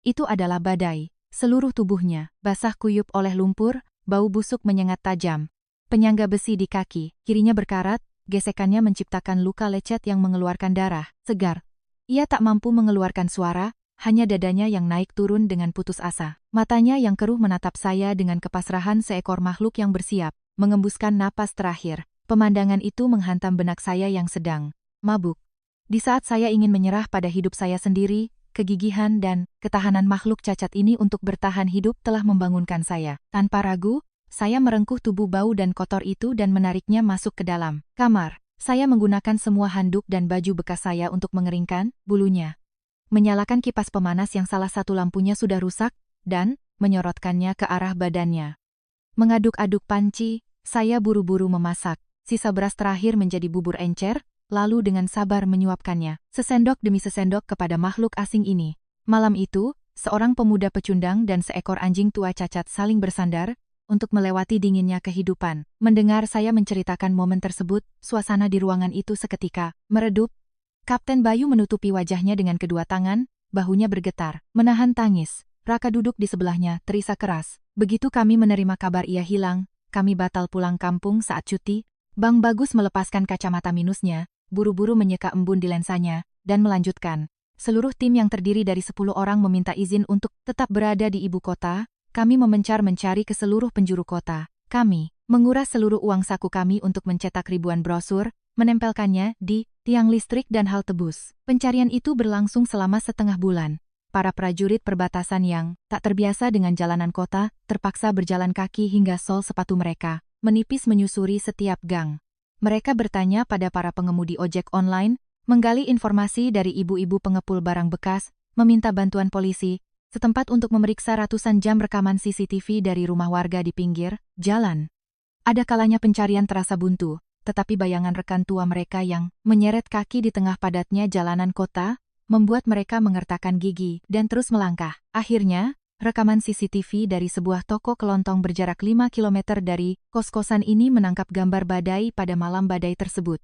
Itu adalah Badai. Seluruh tubuhnya basah kuyup oleh lumpur, bau busuk menyengat tajam. Penyangga besi di kaki, kirinya berkarat, gesekannya menciptakan luka lecet yang mengeluarkan darah segar. Ia tak mampu mengeluarkan suara, hanya dadanya yang naik turun dengan putus asa. Matanya yang keruh menatap saya dengan kepasrahan seekor makhluk yang bersiap mengembuskan napas terakhir. Pemandangan itu menghantam benak saya yang sedang mabuk. Di saat saya ingin menyerah pada hidup saya sendiri, kegigihan dan ketahanan makhluk cacat ini untuk bertahan hidup telah membangunkan saya. Tanpa ragu, saya merengkuh tubuh bau dan kotor itu dan menariknya masuk ke dalam kamar. Saya menggunakan semua handuk dan baju bekas saya untuk mengeringkan bulunya. Menyalakan kipas pemanas yang salah satu lampunya sudah rusak, dan menyorotkannya ke arah badannya. Mengaduk-aduk panci, saya buru-buru memasak. Sisa beras terakhir menjadi bubur encer, lalu dengan sabar menyuapkannya, sesendok demi sesendok kepada makhluk asing ini. Malam itu, seorang pemuda pecundang dan seekor anjing tua cacat saling bersandar, untuk melewati dinginnya kehidupan. Mendengar saya menceritakan momen tersebut, suasana di ruangan itu seketika meredup. Kapten Bayu menutupi wajahnya dengan kedua tangan, bahunya bergetar, menahan tangis. Raka duduk di sebelahnya, terisak keras. Begitu kami menerima kabar ia hilang, kami batal pulang kampung saat cuti. Bang Bagus melepaskan kacamata minusnya, buru-buru menyeka embun di lensanya, dan melanjutkan. Seluruh tim yang terdiri dari 10 orang meminta izin untuk tetap berada di ibu kota. Kami memencar-mencari ke seluruh penjuru kota. Kami menguras seluruh uang saku kami untuk mencetak ribuan brosur, menempelkannya di tiang listrik dan halte bus. Pencarian itu berlangsung selama setengah bulan. Para prajurit perbatasan yang tak terbiasa dengan jalanan kota, terpaksa berjalan kaki hingga sol sepatu mereka menipis menyusuri setiap gang. Mereka bertanya pada para pengemudi ojek online, menggali informasi dari ibu-ibu pengepul barang bekas, meminta bantuan polisi setempat untuk memeriksa ratusan jam rekaman CCTV dari rumah warga di pinggir jalan. Ada kalanya pencarian terasa buntu, tetapi bayangan rekan tua mereka yang menyeret kaki di tengah padatnya jalanan kota, membuat mereka mengertakkan gigi dan terus melangkah. Akhirnya, rekaman CCTV dari sebuah toko kelontong berjarak 5 km dari kos-kosan ini menangkap gambar Badai pada malam badai tersebut.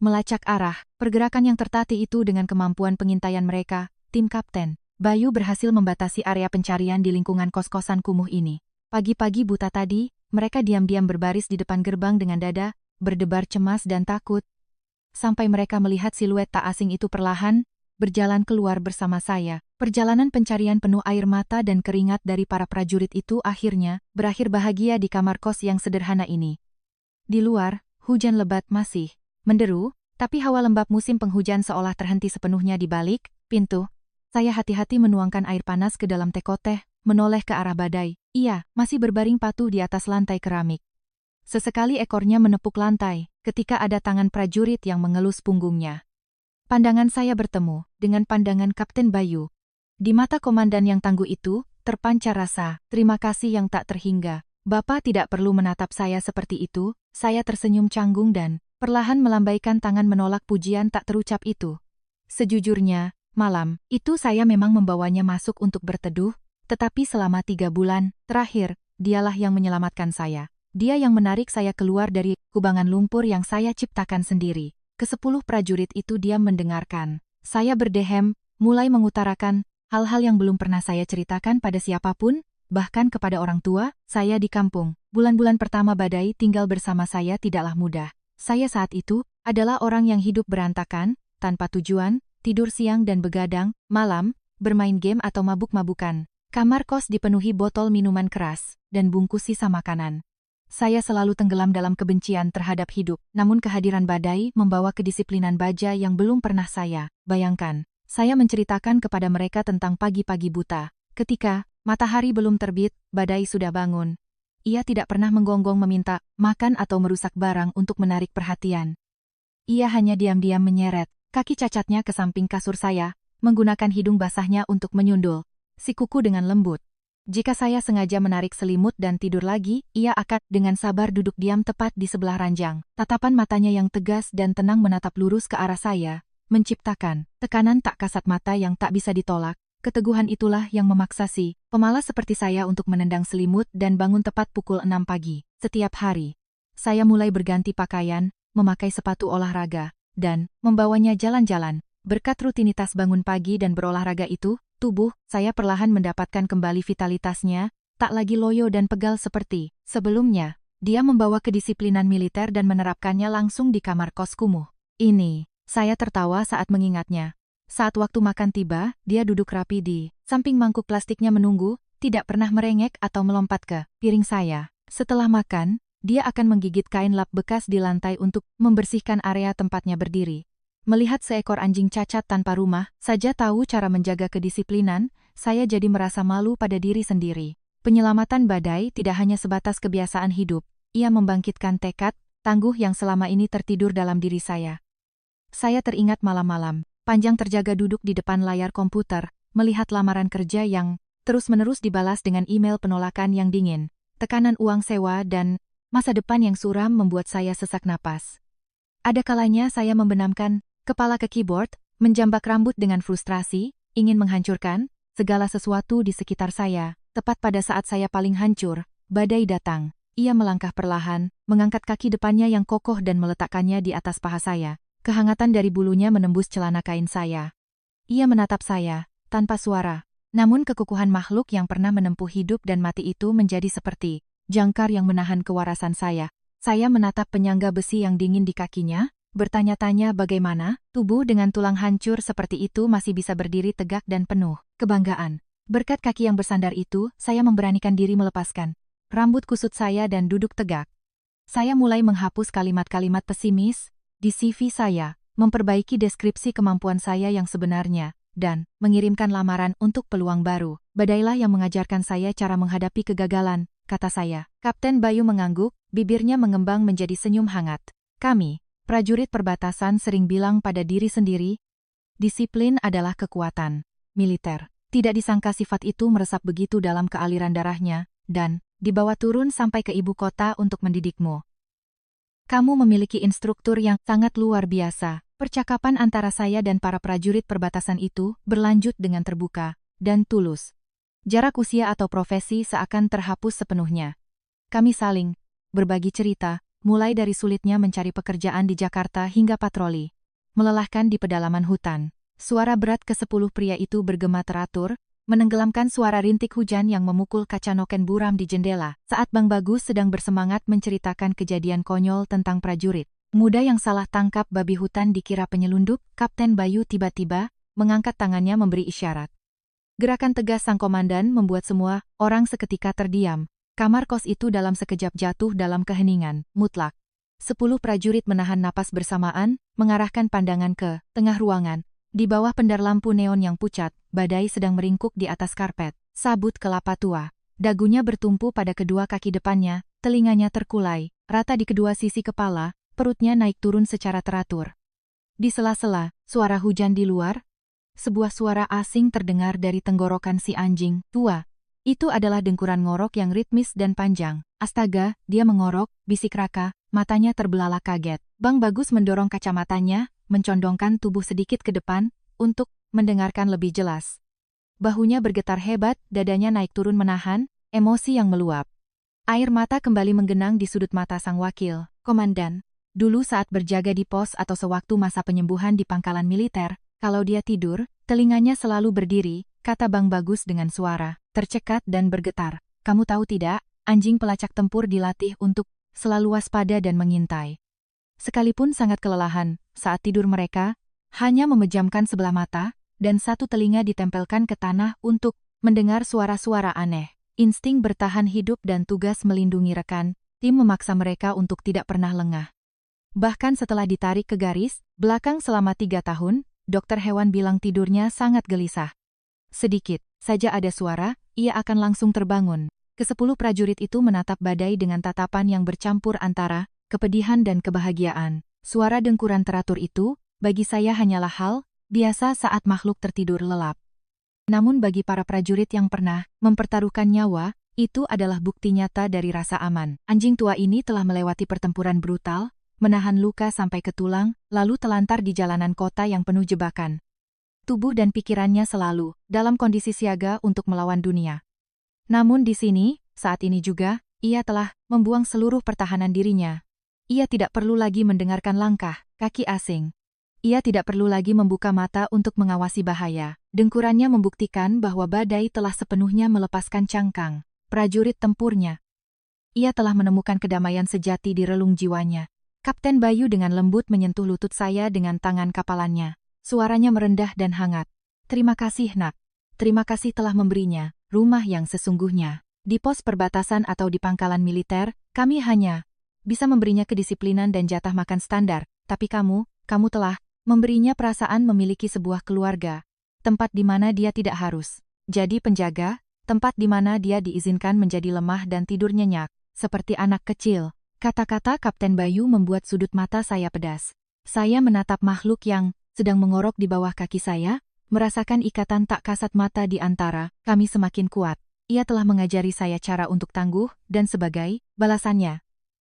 Melacak arah, pergerakan yang tertati itu dengan kemampuan pengintaian mereka, tim Kapten Bayu berhasil membatasi area pencarian di lingkungan kos-kosan kumuh ini. Pagi-pagi buta tadi, mereka diam-diam berbaris di depan gerbang dengan dada berdebar cemas dan takut. Sampai mereka melihat siluet tak asing itu perlahan berjalan keluar bersama saya. Perjalanan pencarian penuh air mata dan keringat dari para prajurit itu akhirnya berakhir bahagia di kamar kos yang sederhana ini. Di luar, hujan lebat masih menderu, tapi hawa lembab musim penghujan seolah terhenti sepenuhnya di balik pintu. Saya hati-hati menuangkan air panas ke dalam teko teh, menoleh ke arah Badai. Ia masih berbaring patuh di atas lantai keramik. Sesekali ekornya menepuk lantai, ketika ada tangan prajurit yang mengelus punggungnya. Pandangan saya bertemu dengan pandangan Kapten Bayu. Di mata komandan yang tangguh itu, terpancar rasa terima kasih yang tak terhingga. Bapak tidak perlu menatap saya seperti itu, saya tersenyum canggung dan perlahan melambaikan tangan menolak pujian tak terucap itu. Sejujurnya, malam itu saya memang membawanya masuk untuk berteduh, tetapi selama 3 bulan terakhir, dialah yang menyelamatkan saya. Dia yang menarik saya keluar dari kubangan lumpur yang saya ciptakan sendiri. Ke-10 prajurit itu diam mendengarkan. Saya berdehem, mulai mengutarakan hal-hal yang belum pernah saya ceritakan pada siapapun, bahkan kepada orang tua, saya di kampung. Bulan-bulan pertama Badai tinggal bersama saya tidaklah mudah. Saya saat itu adalah orang yang hidup berantakan, tanpa tujuan, tidur siang dan begadang, malam, bermain game atau mabuk-mabukan. Kamar kos dipenuhi botol minuman keras dan bungkus sisa makanan. Saya selalu tenggelam dalam kebencian terhadap hidup, namun kehadiran badai membawa kedisiplinan baja yang belum pernah saya bayangkan. Saya menceritakan kepada mereka tentang pagi-pagi buta. Ketika matahari belum terbit, badai sudah bangun. Ia tidak pernah menggonggong meminta makan atau merusak barang untuk menarik perhatian. Ia hanya diam-diam menyeret kaki cacatnya ke samping kasur saya, menggunakan hidung basahnya untuk menyundul si kuku dengan lembut. Jika saya sengaja menarik selimut dan tidur lagi, ia akan dengan sabar duduk diam tepat di sebelah ranjang. Tatapan matanya yang tegas dan tenang menatap lurus ke arah saya, menciptakan tekanan tak kasat mata yang tak bisa ditolak. Keteguhan itulah yang memaksa si pemalas seperti saya untuk menendang selimut dan bangun tepat pukul 6 pagi. Setiap hari, saya mulai berganti pakaian, memakai sepatu olahraga, dan membawanya jalan-jalan. Berkat rutinitas bangun pagi dan berolahraga itu, tubuh saya perlahan mendapatkan kembali vitalitasnya, tak lagi loyo dan pegal seperti sebelumnya. Dia membawa kedisiplinan militer dan menerapkannya langsung di kamar kos kumuh ini. Saya tertawa saat mengingatnya. Saat waktu makan tiba, dia duduk rapi di samping mangkuk plastiknya menunggu, tidak pernah merengek atau melompat ke piring saya. Setelah makan, dia akan menggigit kain lap bekas di lantai untuk membersihkan area tempatnya berdiri. Melihat seekor anjing cacat tanpa rumah, saja tahu cara menjaga kedisiplinan, saya jadi merasa malu pada diri sendiri. Penyelamatan badai tidak hanya sebatas kebiasaan hidup, ia membangkitkan tekad tangguh yang selama ini tertidur dalam diri saya. Saya teringat malam-malam panjang terjaga duduk di depan layar komputer, melihat lamaran kerja yang terus-menerus dibalas dengan email penolakan yang dingin, tekanan uang sewa dan masa depan yang suram membuat saya sesak napas. Ada kalanya saya membenamkan kepala ke keyboard, menjambak rambut dengan frustrasi, ingin menghancurkan segala sesuatu di sekitar saya. Tepat pada saat saya paling hancur, badai datang. Ia melangkah perlahan, mengangkat kaki depannya yang kokoh dan meletakkannya di atas paha saya. Kehangatan dari bulunya menembus celana kain saya. Ia menatap saya, tanpa suara. Namun kekukuhan makhluk yang pernah menempuh hidup dan mati itu menjadi seperti jangkar yang menahan kewarasan saya. Saya menatap penyangga besi yang dingin di kakinya, bertanya-tanya bagaimana tubuh dengan tulang hancur seperti itu masih bisa berdiri tegak dan penuh kebanggaan. Berkat kaki yang bersandar itu, saya memberanikan diri melepaskan rambut kusut saya dan duduk tegak. Saya mulai menghapus kalimat-kalimat pesimis di CV saya, memperbaiki deskripsi kemampuan saya yang sebenarnya, dan mengirimkan lamaran untuk peluang baru. Badailah yang mengajarkan saya cara menghadapi kegagalan, kata saya. Kapten Bayu mengangguk, bibirnya mengembang menjadi senyum hangat. Kami, prajurit perbatasan, sering bilang pada diri sendiri, disiplin adalah kekuatan militer. Tidak disangka sifat itu meresap begitu dalam kealiran darahnya, dan dibawa turun sampai ke ibu kota untuk mendidikmu. Kamu memiliki instruktur yang sangat luar biasa. Percakapan antara saya dan para prajurit perbatasan itu berlanjut dengan terbuka dan tulus. Jarak usia atau profesi seakan terhapus sepenuhnya. Kami saling berbagi cerita, mulai dari sulitnya mencari pekerjaan di Jakarta hingga patroli melelahkan di pedalaman hutan. Suara berat ke-10 pria itu bergema teratur, menenggelamkan suara rintik hujan yang memukul kaca noken buram di jendela saat Bang Bagus sedang bersemangat menceritakan kejadian konyol tentang prajurit muda yang salah tangkap babi hutan dikira penyelundup. Kapten Bayu tiba-tiba mengangkat tangannya memberi isyarat. Gerakan tegas sang komandan membuat semua orang seketika terdiam. Kamar kos itu dalam sekejap jatuh dalam keheningan mutlak. 10 prajurit menahan napas bersamaan, mengarahkan pandangan ke tengah ruangan. Di bawah pendar lampu neon yang pucat, badai sedang meringkuk di atas karpet sabut kelapa tua. Dagunya bertumpu pada kedua kaki depannya, telinganya terkulai, rata di kedua sisi kepala, perutnya naik turun secara teratur. Di sela-sela suara hujan di luar, sebuah suara asing terdengar dari tenggorokan si anjing tua. Itu adalah dengkuran ngorok yang ritmis dan panjang. Astaga, dia mengorok, bisik Raka, matanya terbelalak kaget. Bang Bagus mendorong kacamatanya, mencondongkan tubuh sedikit ke depan, untuk mendengarkan lebih jelas. Bahunya bergetar hebat, dadanya naik turun menahan emosi yang meluap. Air mata kembali menggenang di sudut mata sang wakil. Komandan, dulu saat berjaga di pos atau sewaktu masa penyembuhan di pangkalan militer, kalau dia tidur, telinganya selalu berdiri, kata Bang Bagus dengan suara tercekat dan bergetar. Kamu tahu tidak, anjing pelacak tempur dilatih untuk selalu waspada dan mengintai. Sekalipun sangat kelelahan, saat tidur mereka Hanya memejamkan sebelah mata, dan satu telinga ditempelkan ke tanah untuk mendengar suara-suara aneh. Insting bertahan hidup dan tugas melindungi rekan, tim memaksa mereka untuk tidak pernah lengah. Bahkan setelah ditarik ke garis belakang selama 3 tahun, dokter hewan bilang tidurnya sangat gelisah. Sedikit saja ada suara, ia akan langsung terbangun. Ke-10 prajurit itu menatap badai dengan tatapan yang bercampur antara kepedihan dan kebahagiaan. Suara dengkuran teratur itu, bagi saya hanyalah hal biasa saat makhluk tertidur lelap. Namun bagi para prajurit yang pernah mempertaruhkan nyawa, itu adalah bukti nyata dari rasa aman. Anjing tua ini telah melewati pertempuran brutal, menahan luka sampai ke tulang, lalu telantar di jalanan kota yang penuh jebakan. Tubuh dan pikirannya selalu dalam kondisi siaga untuk melawan dunia. Namun di sini, saat ini juga, ia telah membuang seluruh pertahanan dirinya. Ia tidak perlu lagi mendengarkan langkah kaki asing. Ia tidak perlu lagi membuka mata untuk mengawasi bahaya. Dengkurannya membuktikan bahwa badai telah sepenuhnya melepaskan cangkang prajurit tempurnya. Ia telah menemukan kedamaian sejati di relung jiwanya. Kapten Bayu dengan lembut menyentuh lutut saya dengan tangan kapalannya. Suaranya merendah dan hangat. Terima kasih, Nak. Terima kasih telah memberinya rumah yang sesungguhnya. Di pos perbatasan atau di pangkalan militer, kami hanya bisa memberinya kedisiplinan dan jatah makan standar, tapi kamu telah memberinya perasaan memiliki sebuah keluarga, tempat di mana dia tidak harus jadi penjaga, tempat di mana dia diizinkan menjadi lemah dan tidur nyenyak, seperti anak kecil. Kata-kata Kapten Bayu membuat sudut mata saya pedas. Saya menatap makhluk yang sedang mengorok di bawah kaki saya, merasakan ikatan tak kasat mata di antara kami semakin kuat. Ia telah mengajari saya cara untuk tangguh, dan sebagai balasannya,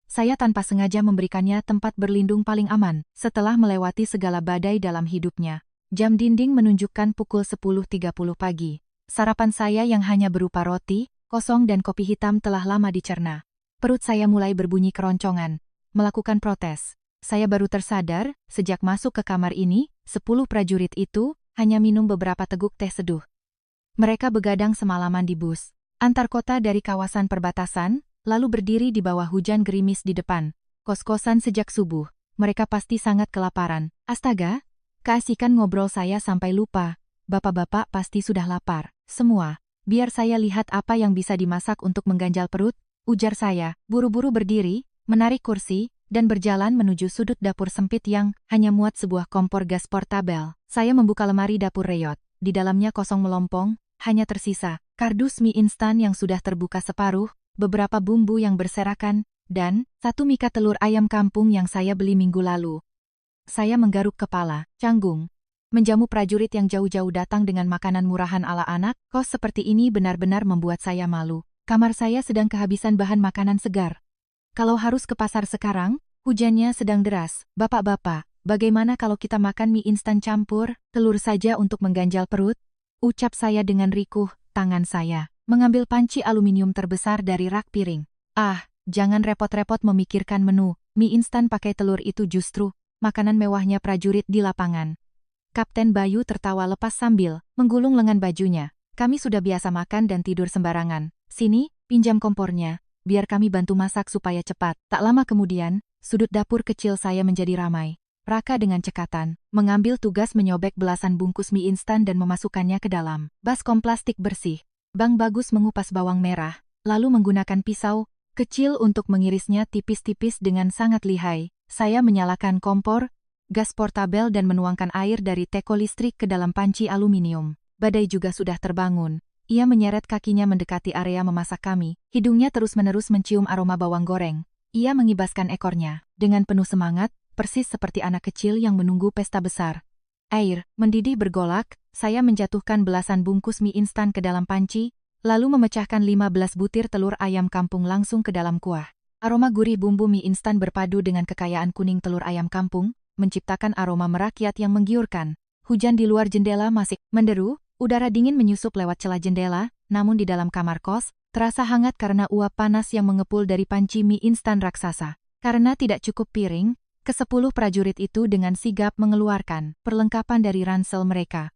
saya tanpa sengaja memberikannya tempat berlindung paling aman. Setelah melewati segala badai dalam hidupnya, jam dinding menunjukkan pukul 10.30 pagi. Sarapan saya yang hanya berupa roti kosong dan kopi hitam telah lama dicerna. Perut saya mulai berbunyi keroncongan, melakukan protes. Saya baru tersadar, sejak masuk ke kamar ini, 10 prajurit itu hanya minum beberapa teguk teh seduh. Mereka begadang semalaman di bus antar kota dari kawasan perbatasan, lalu berdiri di bawah hujan gerimis di depan kos-kosan sejak subuh. Mereka pasti sangat kelaparan. Astaga, keasikan ngobrol saya sampai lupa. Bapak-bapak pasti sudah lapar. Semua, biar saya lihat apa yang bisa dimasak untuk mengganjal perut, ujar saya, buru-buru berdiri, menarik kursi, dan berjalan menuju sudut dapur sempit yang hanya muat sebuah kompor gas portabel. Saya membuka lemari dapur reyot. Di dalamnya kosong melompong, hanya tersisa kardus mie instan yang sudah terbuka separuh, beberapa bumbu yang berserakan, dan 1 mika telur ayam kampung yang saya beli minggu lalu. Saya menggaruk kepala, canggung. Menjamu prajurit yang jauh-jauh datang dengan makanan murahan ala anak, kos seperti ini benar-benar membuat saya malu. Kamar saya sedang kehabisan bahan makanan segar. Kalau harus ke pasar sekarang, hujannya sedang deras. Bapak-bapak, bagaimana kalau kita makan mie instan campur telur saja untuk mengganjal perut? Ucap saya dengan rikuh, tangan saya mengambil panci aluminium terbesar dari rak piring. Ah, jangan repot-repot memikirkan menu. Mie instan pakai telur itu justru makanan mewahnya prajurit di lapangan. Kapten Bayu tertawa lepas sambil menggulung lengan bajunya. Kami sudah biasa makan dan tidur sembarangan. Sini, pinjam kompornya, biar kami bantu masak supaya cepat. Tak lama kemudian, sudut dapur kecil saya menjadi ramai. Raka dengan cekatan mengambil tugas menyobek belasan bungkus mie instan dan memasukkannya ke dalam baskom plastik bersih. Bang Bagus mengupas bawang merah, lalu menggunakan pisau kecil untuk mengirisnya tipis-tipis dengan sangat lihai. Saya menyalakan kompor gas portabel dan menuangkan air dari teko listrik ke dalam panci aluminium. Badai juga sudah terbangun. Ia menyeret kakinya mendekati area memasak kami. Hidungnya terus-menerus mencium aroma bawang goreng. Ia mengibaskan ekornya dengan penuh semangat, persis seperti anak kecil yang menunggu pesta besar. Air mendidih bergolak, saya menjatuhkan belasan bungkus mie instan ke dalam panci, lalu memecahkan 15 butir telur ayam kampung langsung ke dalam kuah. Aroma gurih bumbu mie instan berpadu dengan kekayaan kuning telur ayam kampung, menciptakan aroma merakyat yang menggiurkan. Hujan di luar jendela masih menderu, udara dingin menyusup lewat celah jendela, namun di dalam kamar kos, terasa hangat karena uap panas yang mengepul dari panci mie instan raksasa. Karena tidak cukup piring, ke-10 prajurit itu dengan sigap mengeluarkan perlengkapan dari ransel mereka.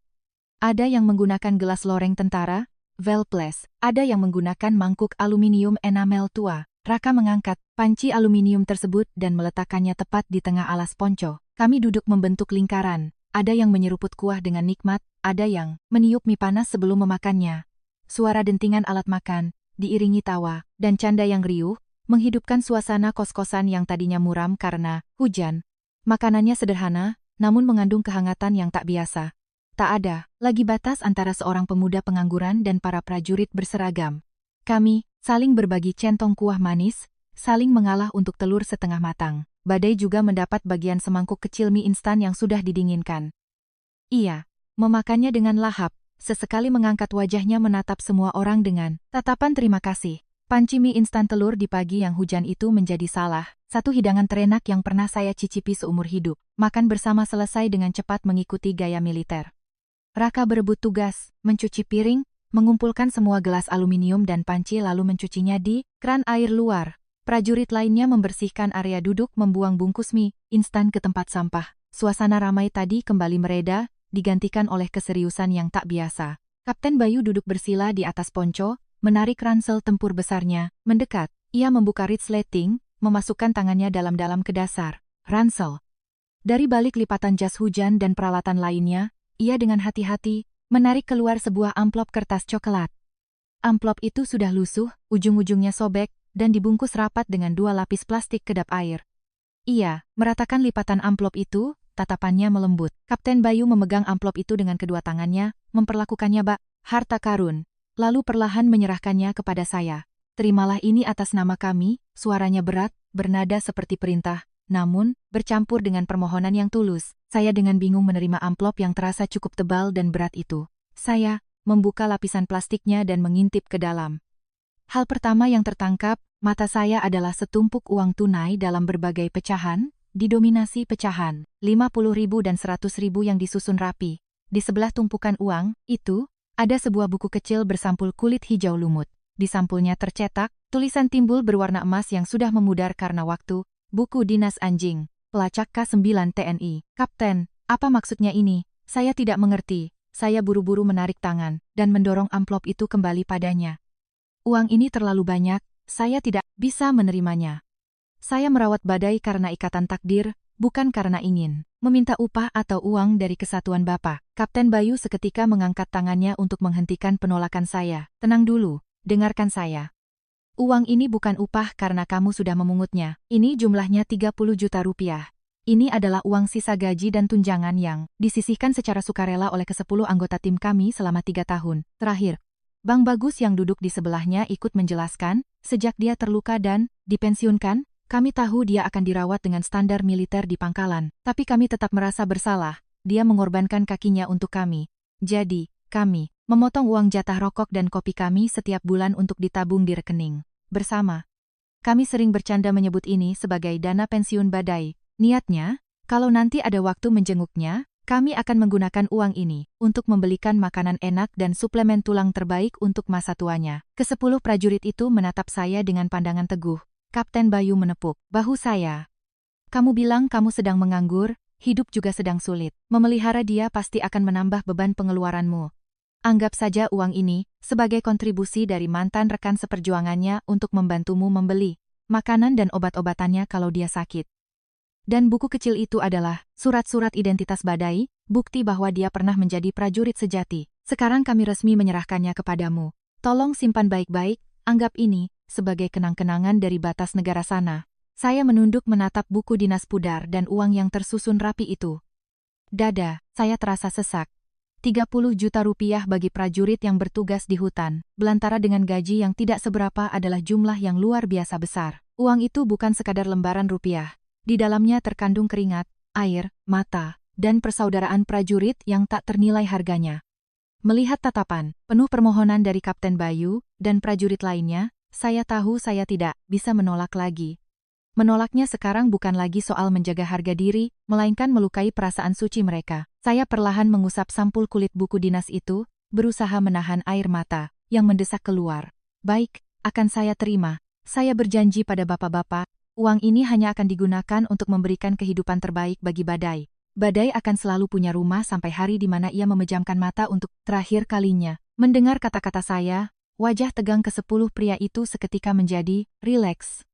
Ada yang menggunakan gelas loreng tentara, Velples, ada yang menggunakan mangkuk aluminium enamel tua. Raka mengangkat panci aluminium tersebut dan meletakkannya tepat di tengah alas ponco. Kami duduk membentuk lingkaran, ada yang menyeruput kuah dengan nikmat, ada yang meniup mie panas sebelum memakannya. Suara dentingan alat makan, diiringi tawa, dan canda yang riuh, menghidupkan suasana kos-kosan yang tadinya muram karena hujan. Makanannya sederhana, namun mengandung kehangatan yang tak biasa. Tak ada lagi batas antara seorang pemuda pengangguran dan para prajurit berseragam. Kami saling berbagi centong kuah manis, saling mengalah untuk telur setengah matang. Badai juga mendapat bagian semangkuk kecil mie instan yang sudah didinginkan. Ia memakannya dengan lahap, sesekali mengangkat wajahnya menatap semua orang dengan tatapan terima kasih. Panci mie instan telur di pagi yang hujan itu menjadi salah satu hidangan terenak yang pernah saya cicipi seumur hidup. Makan bersama selesai dengan cepat mengikuti gaya militer. Raka berebut tugas, mencuci piring, mengumpulkan semua gelas aluminium dan panci lalu mencucinya di kran air luar. Prajurit lainnya membersihkan area duduk membuang bungkus mie instan ke tempat sampah. Suasana ramai tadi kembali mereda, digantikan oleh keseriusan yang tak biasa. Kapten Bayu duduk bersila di atas ponco, menarik ransel tempur besarnya, mendekat. Ia membuka resleting, memasukkan tangannya dalam-dalam ke dasar ransel. Dari balik lipatan jas hujan dan peralatan lainnya, ia dengan hati-hati menarik keluar sebuah amplop kertas coklat. Amplop itu sudah lusuh, ujung-ujungnya sobek, dan dibungkus rapat dengan 2 lapis plastik kedap air. Ia meratakan lipatan amplop itu, tatapannya melembut. Kapten Bayu memegang amplop itu dengan kedua tangannya, memperlakukannya bak harta karun, lalu perlahan menyerahkannya kepada saya. Terimalah ini atas nama kami, suaranya berat, bernada seperti perintah, namun bercampur dengan permohonan yang tulus. Saya dengan bingung menerima amplop yang terasa cukup tebal dan berat itu. Saya membuka lapisan plastiknya dan mengintip ke dalam. Hal pertama yang tertangkap mata saya adalah setumpuk uang tunai dalam berbagai pecahan, didominasi pecahan 50.000 dan 100.000 yang disusun rapi. Di sebelah tumpukan uang itu, ada sebuah buku kecil bersampul kulit hijau lumut. Di sampulnya tercetak tulisan timbul berwarna emas yang sudah memudar karena waktu, buku dinas anjing, pelacak K9 TNI. Kapten, apa maksudnya ini? Saya tidak mengerti. Saya buru-buru menarik tangan dan mendorong amplop itu kembali padanya. Uang ini terlalu banyak, saya tidak bisa menerimanya. Saya merawat Badai karena ikatan takdir, bukan karena ingin meminta upah atau uang dari kesatuan Bapak. Kapten Bayu seketika mengangkat tangannya untuk menghentikan penolakan saya. Tenang dulu, dengarkan saya. Uang ini bukan upah karena kamu sudah memungutnya. Ini jumlahnya 30 juta rupiah. Ini adalah uang sisa gaji dan tunjangan yang disisihkan secara sukarela oleh ke-10 anggota tim kami selama 3 tahun. Terakhir, Bang Bagus yang duduk di sebelahnya ikut menjelaskan, sejak dia terluka dan dipensiunkan, kami tahu dia akan dirawat dengan standar militer di pangkalan, tapi kami tetap merasa bersalah. Dia mengorbankan kakinya untuk kami. Jadi, kami memotong uang jatah rokok dan kopi kami setiap bulan untuk ditabung di rekening bersama. Kami sering bercanda menyebut ini sebagai dana pensiun Badai. Niatnya, kalau nanti ada waktu menjenguknya, kami akan menggunakan uang ini untuk membelikan makanan enak dan suplemen tulang terbaik untuk masa tuanya. Ke-10 prajurit itu menatap saya dengan pandangan teguh. Kapten Bayu menepuk bahu saya. Kamu bilang kamu sedang menganggur, hidup juga sedang sulit. Memelihara dia pasti akan menambah beban pengeluaranmu. Anggap saja uang ini sebagai kontribusi dari mantan rekan seperjuangannya untuk membantumu membeli makanan dan obat-obatannya kalau dia sakit. Dan buku kecil itu adalah surat-surat identitas Badai, bukti bahwa dia pernah menjadi prajurit sejati. Sekarang kami resmi menyerahkannya kepadamu. Tolong simpan baik-baik, anggap ini sebagai kenang-kenangan dari batas negara sana. Saya menunduk menatap buku dinas pudar dan uang yang tersusun rapi itu. Dada, saya terasa sesak. 30 juta rupiah bagi prajurit yang bertugas di hutan, belantara dengan gaji yang tidak seberapa adalah jumlah yang luar biasa besar. Uang itu bukan sekadar lembaran rupiah. Di dalamnya terkandung keringat, air, mata, dan persaudaraan prajurit yang tak ternilai harganya. Melihat tatapan penuh permohonan dari Kapten Bayu dan prajurit lainnya, saya tahu saya tidak bisa menolak lagi. Menolaknya sekarang bukan lagi soal menjaga harga diri, melainkan melukai perasaan suci mereka. Saya perlahan mengusap sampul kulit buku dinas itu, berusaha menahan air mata yang mendesak keluar. Baik, akan saya terima. Saya berjanji pada bapak-bapak, uang ini hanya akan digunakan untuk memberikan kehidupan terbaik bagi Badai. Badai akan selalu punya rumah sampai hari di mana ia memejamkan mata untuk terakhir kalinya. Mendengar kata-kata saya, wajah tegang ke-10 pria itu seketika menjadi rileks.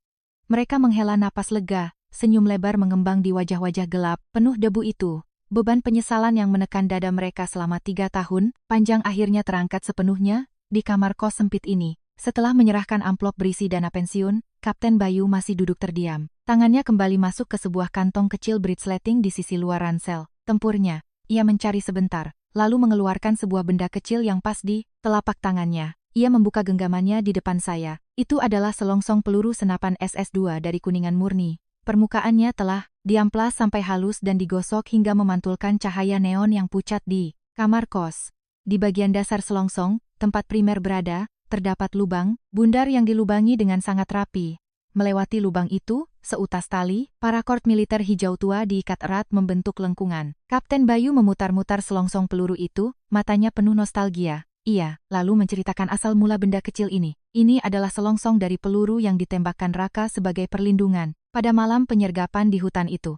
Mereka menghela napas lega, senyum lebar mengembang di wajah-wajah gelap, penuh debu itu. beban penyesalan yang menekan dada mereka selama 3 tahun, panjang akhirnya terangkat sepenuhnya, di kamar kos sempit ini. Setelah menyerahkan amplop berisi dana pensiun, Kapten Bayu masih duduk terdiam. Tangannya kembali masuk ke sebuah kantong kecil bridgesleting di sisi luar ransel. Tempurnya, ia mencari sebentar, lalu mengeluarkan sebuah benda kecil yang pas di telapak tangannya. Ia membuka genggamannya di depan saya. Itu adalah selongsong peluru senapan SS-2 dari Kuningan murni. Permukaannya telah diamplas sampai halus dan digosok hingga memantulkan cahaya neon yang pucat di kamar kos. Di bagian dasar selongsong, tempat primer berada, terdapat lubang bundar yang dilubangi dengan sangat rapi. Melewati lubang itu, seutas tali, parakord militer hijau tua diikat erat membentuk lengkungan. Kapten Bayu memutar-mutar selongsong peluru itu, matanya penuh nostalgia. Ia lalu menceritakan asal mula benda kecil ini. Ini adalah selongsong dari peluru yang ditembakkan Raka sebagai perlindungan pada malam penyergapan di hutan itu.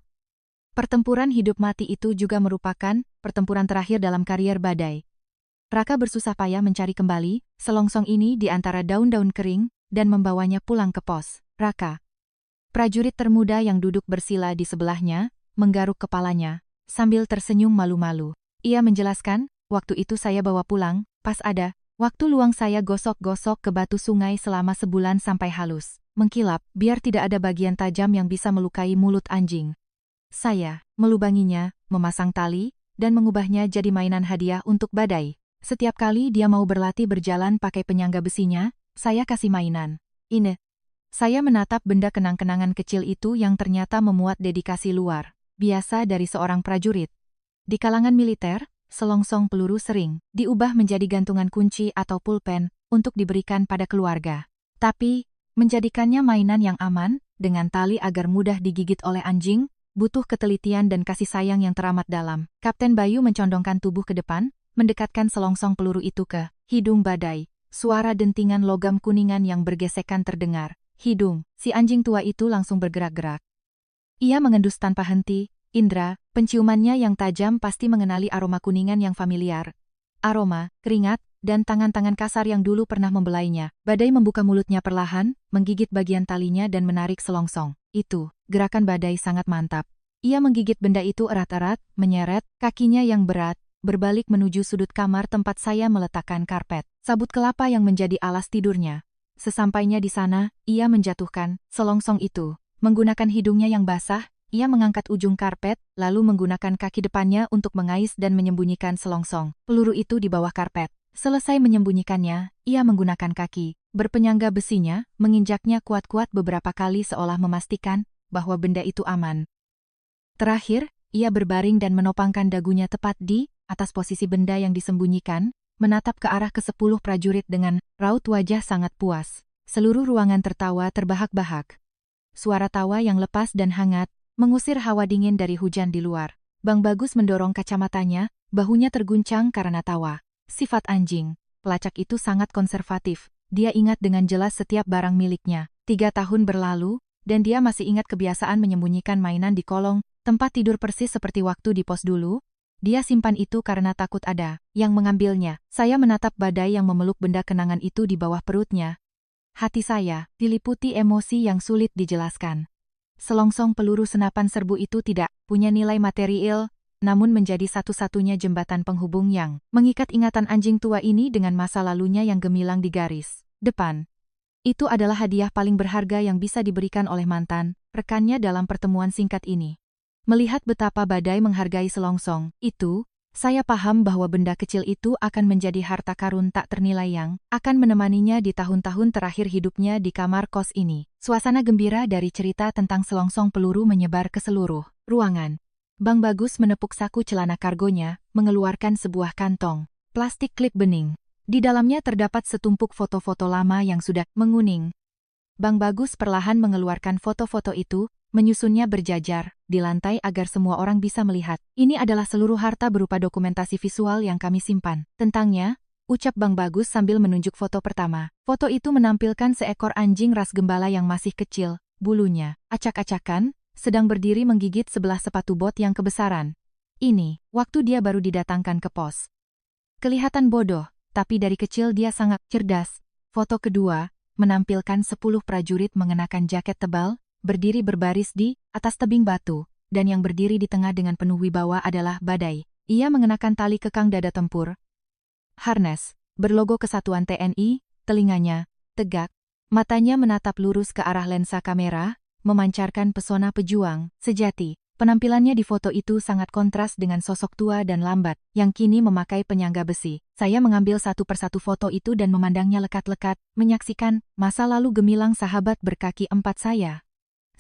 Pertempuran hidup mati itu juga merupakan pertempuran terakhir dalam karier Badai. Raka bersusah payah mencari kembali selongsong ini di antara daun-daun kering dan membawanya pulang ke pos. Raka, prajurit termuda yang duduk bersila di sebelahnya, menggaruk kepalanya sambil tersenyum malu-malu. Ia menjelaskan, waktu itu saya bawa pulang, pas ada waktu luang saya gosok-gosok ke batu sungai selama sebulan sampai halus, mengkilap, biar tidak ada bagian tajam yang bisa melukai mulut anjing. Saya melubanginya, memasang tali, dan mengubahnya jadi mainan hadiah untuk Badai. Setiap kali dia mau berlatih berjalan pakai penyangga besinya, saya kasih mainan. Ini. Saya menatap benda kenang-kenangan kecil itu yang ternyata memuat dedikasi luar biasa dari seorang prajurit. Di kalangan militer, selongsong peluru sering diubah menjadi gantungan kunci atau pulpen untuk diberikan pada keluarga. Tapi, menjadikannya mainan yang aman, dengan tali agar mudah digigit oleh anjing, butuh ketelitian dan kasih sayang yang teramat dalam. Kapten Bayu mencondongkan tubuh ke depan, mendekatkan selongsong peluru itu ke hidung Badai. Suara dentingan logam kuningan yang bergesekan terdengar. Hidung si anjing tua itu langsung bergerak-gerak. Ia mengendus tanpa henti. Indra, penciumannya yang tajam pasti mengenali aroma kuningan yang familiar. Aroma, keringat, dan tangan-tangan kasar yang dulu pernah membelainya. Badai membuka mulutnya perlahan, menggigit bagian talinya dan menarik selongsong. Itu, gerakan Badai sangat mantap. Ia menggigit benda itu erat-erat, menyeret kakinya yang berat, berbalik menuju sudut kamar tempat saya meletakkan karpet, sabut kelapa yang menjadi alas tidurnya. Sesampainya di sana, ia menjatuhkan selongsong itu. Menggunakan hidungnya yang basah, ia mengangkat ujung karpet, lalu menggunakan kaki depannya untuk mengais dan menyembunyikan selongsong peluru itu di bawah karpet. Selesai menyembunyikannya, ia menggunakan kaki berpenyangga besinya, menginjaknya kuat-kuat beberapa kali seolah memastikan bahwa benda itu aman. Terakhir, ia berbaring dan menopangkan dagunya tepat di atas posisi benda yang disembunyikan, menatap ke arah ke-10 prajurit dengan raut wajah sangat puas. Seluruh ruangan tertawa terbahak-bahak. Suara tawa yang lepas dan hangat, mengusir hawa dingin dari hujan di luar. Bang Bagus mendorong kacamatanya, bahunya terguncang karena tawa. Sifat anjing pelacak itu sangat konservatif. Dia ingat dengan jelas setiap barang miliknya. 3 tahun berlalu, dan dia masih ingat kebiasaan menyembunyikan mainan di kolong tempat tidur persis seperti waktu di pos dulu. Dia simpan itu karena takut ada yang mengambilnya. Saya menatap Badai yang memeluk benda kenangan itu di bawah perutnya. Hati saya diliputi emosi yang sulit dijelaskan. Selongsong peluru senapan serbu itu tidak punya nilai material, namun menjadi satu-satunya jembatan penghubung yang mengikat ingatan anjing tua ini dengan masa lalunya yang gemilang di garis depan. Itu adalah hadiah paling berharga yang bisa diberikan oleh mantan rekannya dalam pertemuan singkat ini. Melihat betapa Badai menghargai selongsong itu, saya paham bahwa benda kecil itu akan menjadi harta karun tak ternilai yang akan menemaninya di tahun-tahun terakhir hidupnya di kamar kos ini. Suasana gembira dari cerita tentang selongsong peluru menyebar ke seluruh ruangan. Bang Bagus menepuk saku celana kargonya, mengeluarkan sebuah kantong plastik klip bening. Di dalamnya terdapat setumpuk foto-foto lama yang sudah menguning. Bang Bagus perlahan mengeluarkan foto-foto itu, menyusunnya berjajar di lantai agar semua orang bisa melihat. Ini adalah seluruh harta berupa dokumentasi visual yang kami simpan. Tentangnya, ucap Bang Bagus sambil menunjuk foto pertama. Foto itu menampilkan seekor anjing ras gembala yang masih kecil, bulunya acak-acakan, sedang berdiri menggigit sebelah sepatu bot yang kebesaran. Ini, waktu dia baru didatangkan ke pos. Kelihatan bodoh, tapi dari kecil dia sangat cerdas. Foto kedua, menampilkan 10 prajurit mengenakan jaket tebal, berdiri berbaris di atas tebing batu. dan yang berdiri di tengah dengan penuh wibawa adalah Badai. Ia mengenakan tali kekang dada tempur, harness, berlogo Kesatuan TNI, telinganya tegak, matanya menatap lurus ke arah lensa kamera, memancarkan pesona pejuang sejati. Penampilannya di foto itu sangat kontras dengan sosok tua dan lambat, yang kini memakai penyangga besi. Saya mengambil satu persatu foto itu dan memandangnya lekat-lekat, menyaksikan masa lalu gemilang sahabat berkaki empat saya.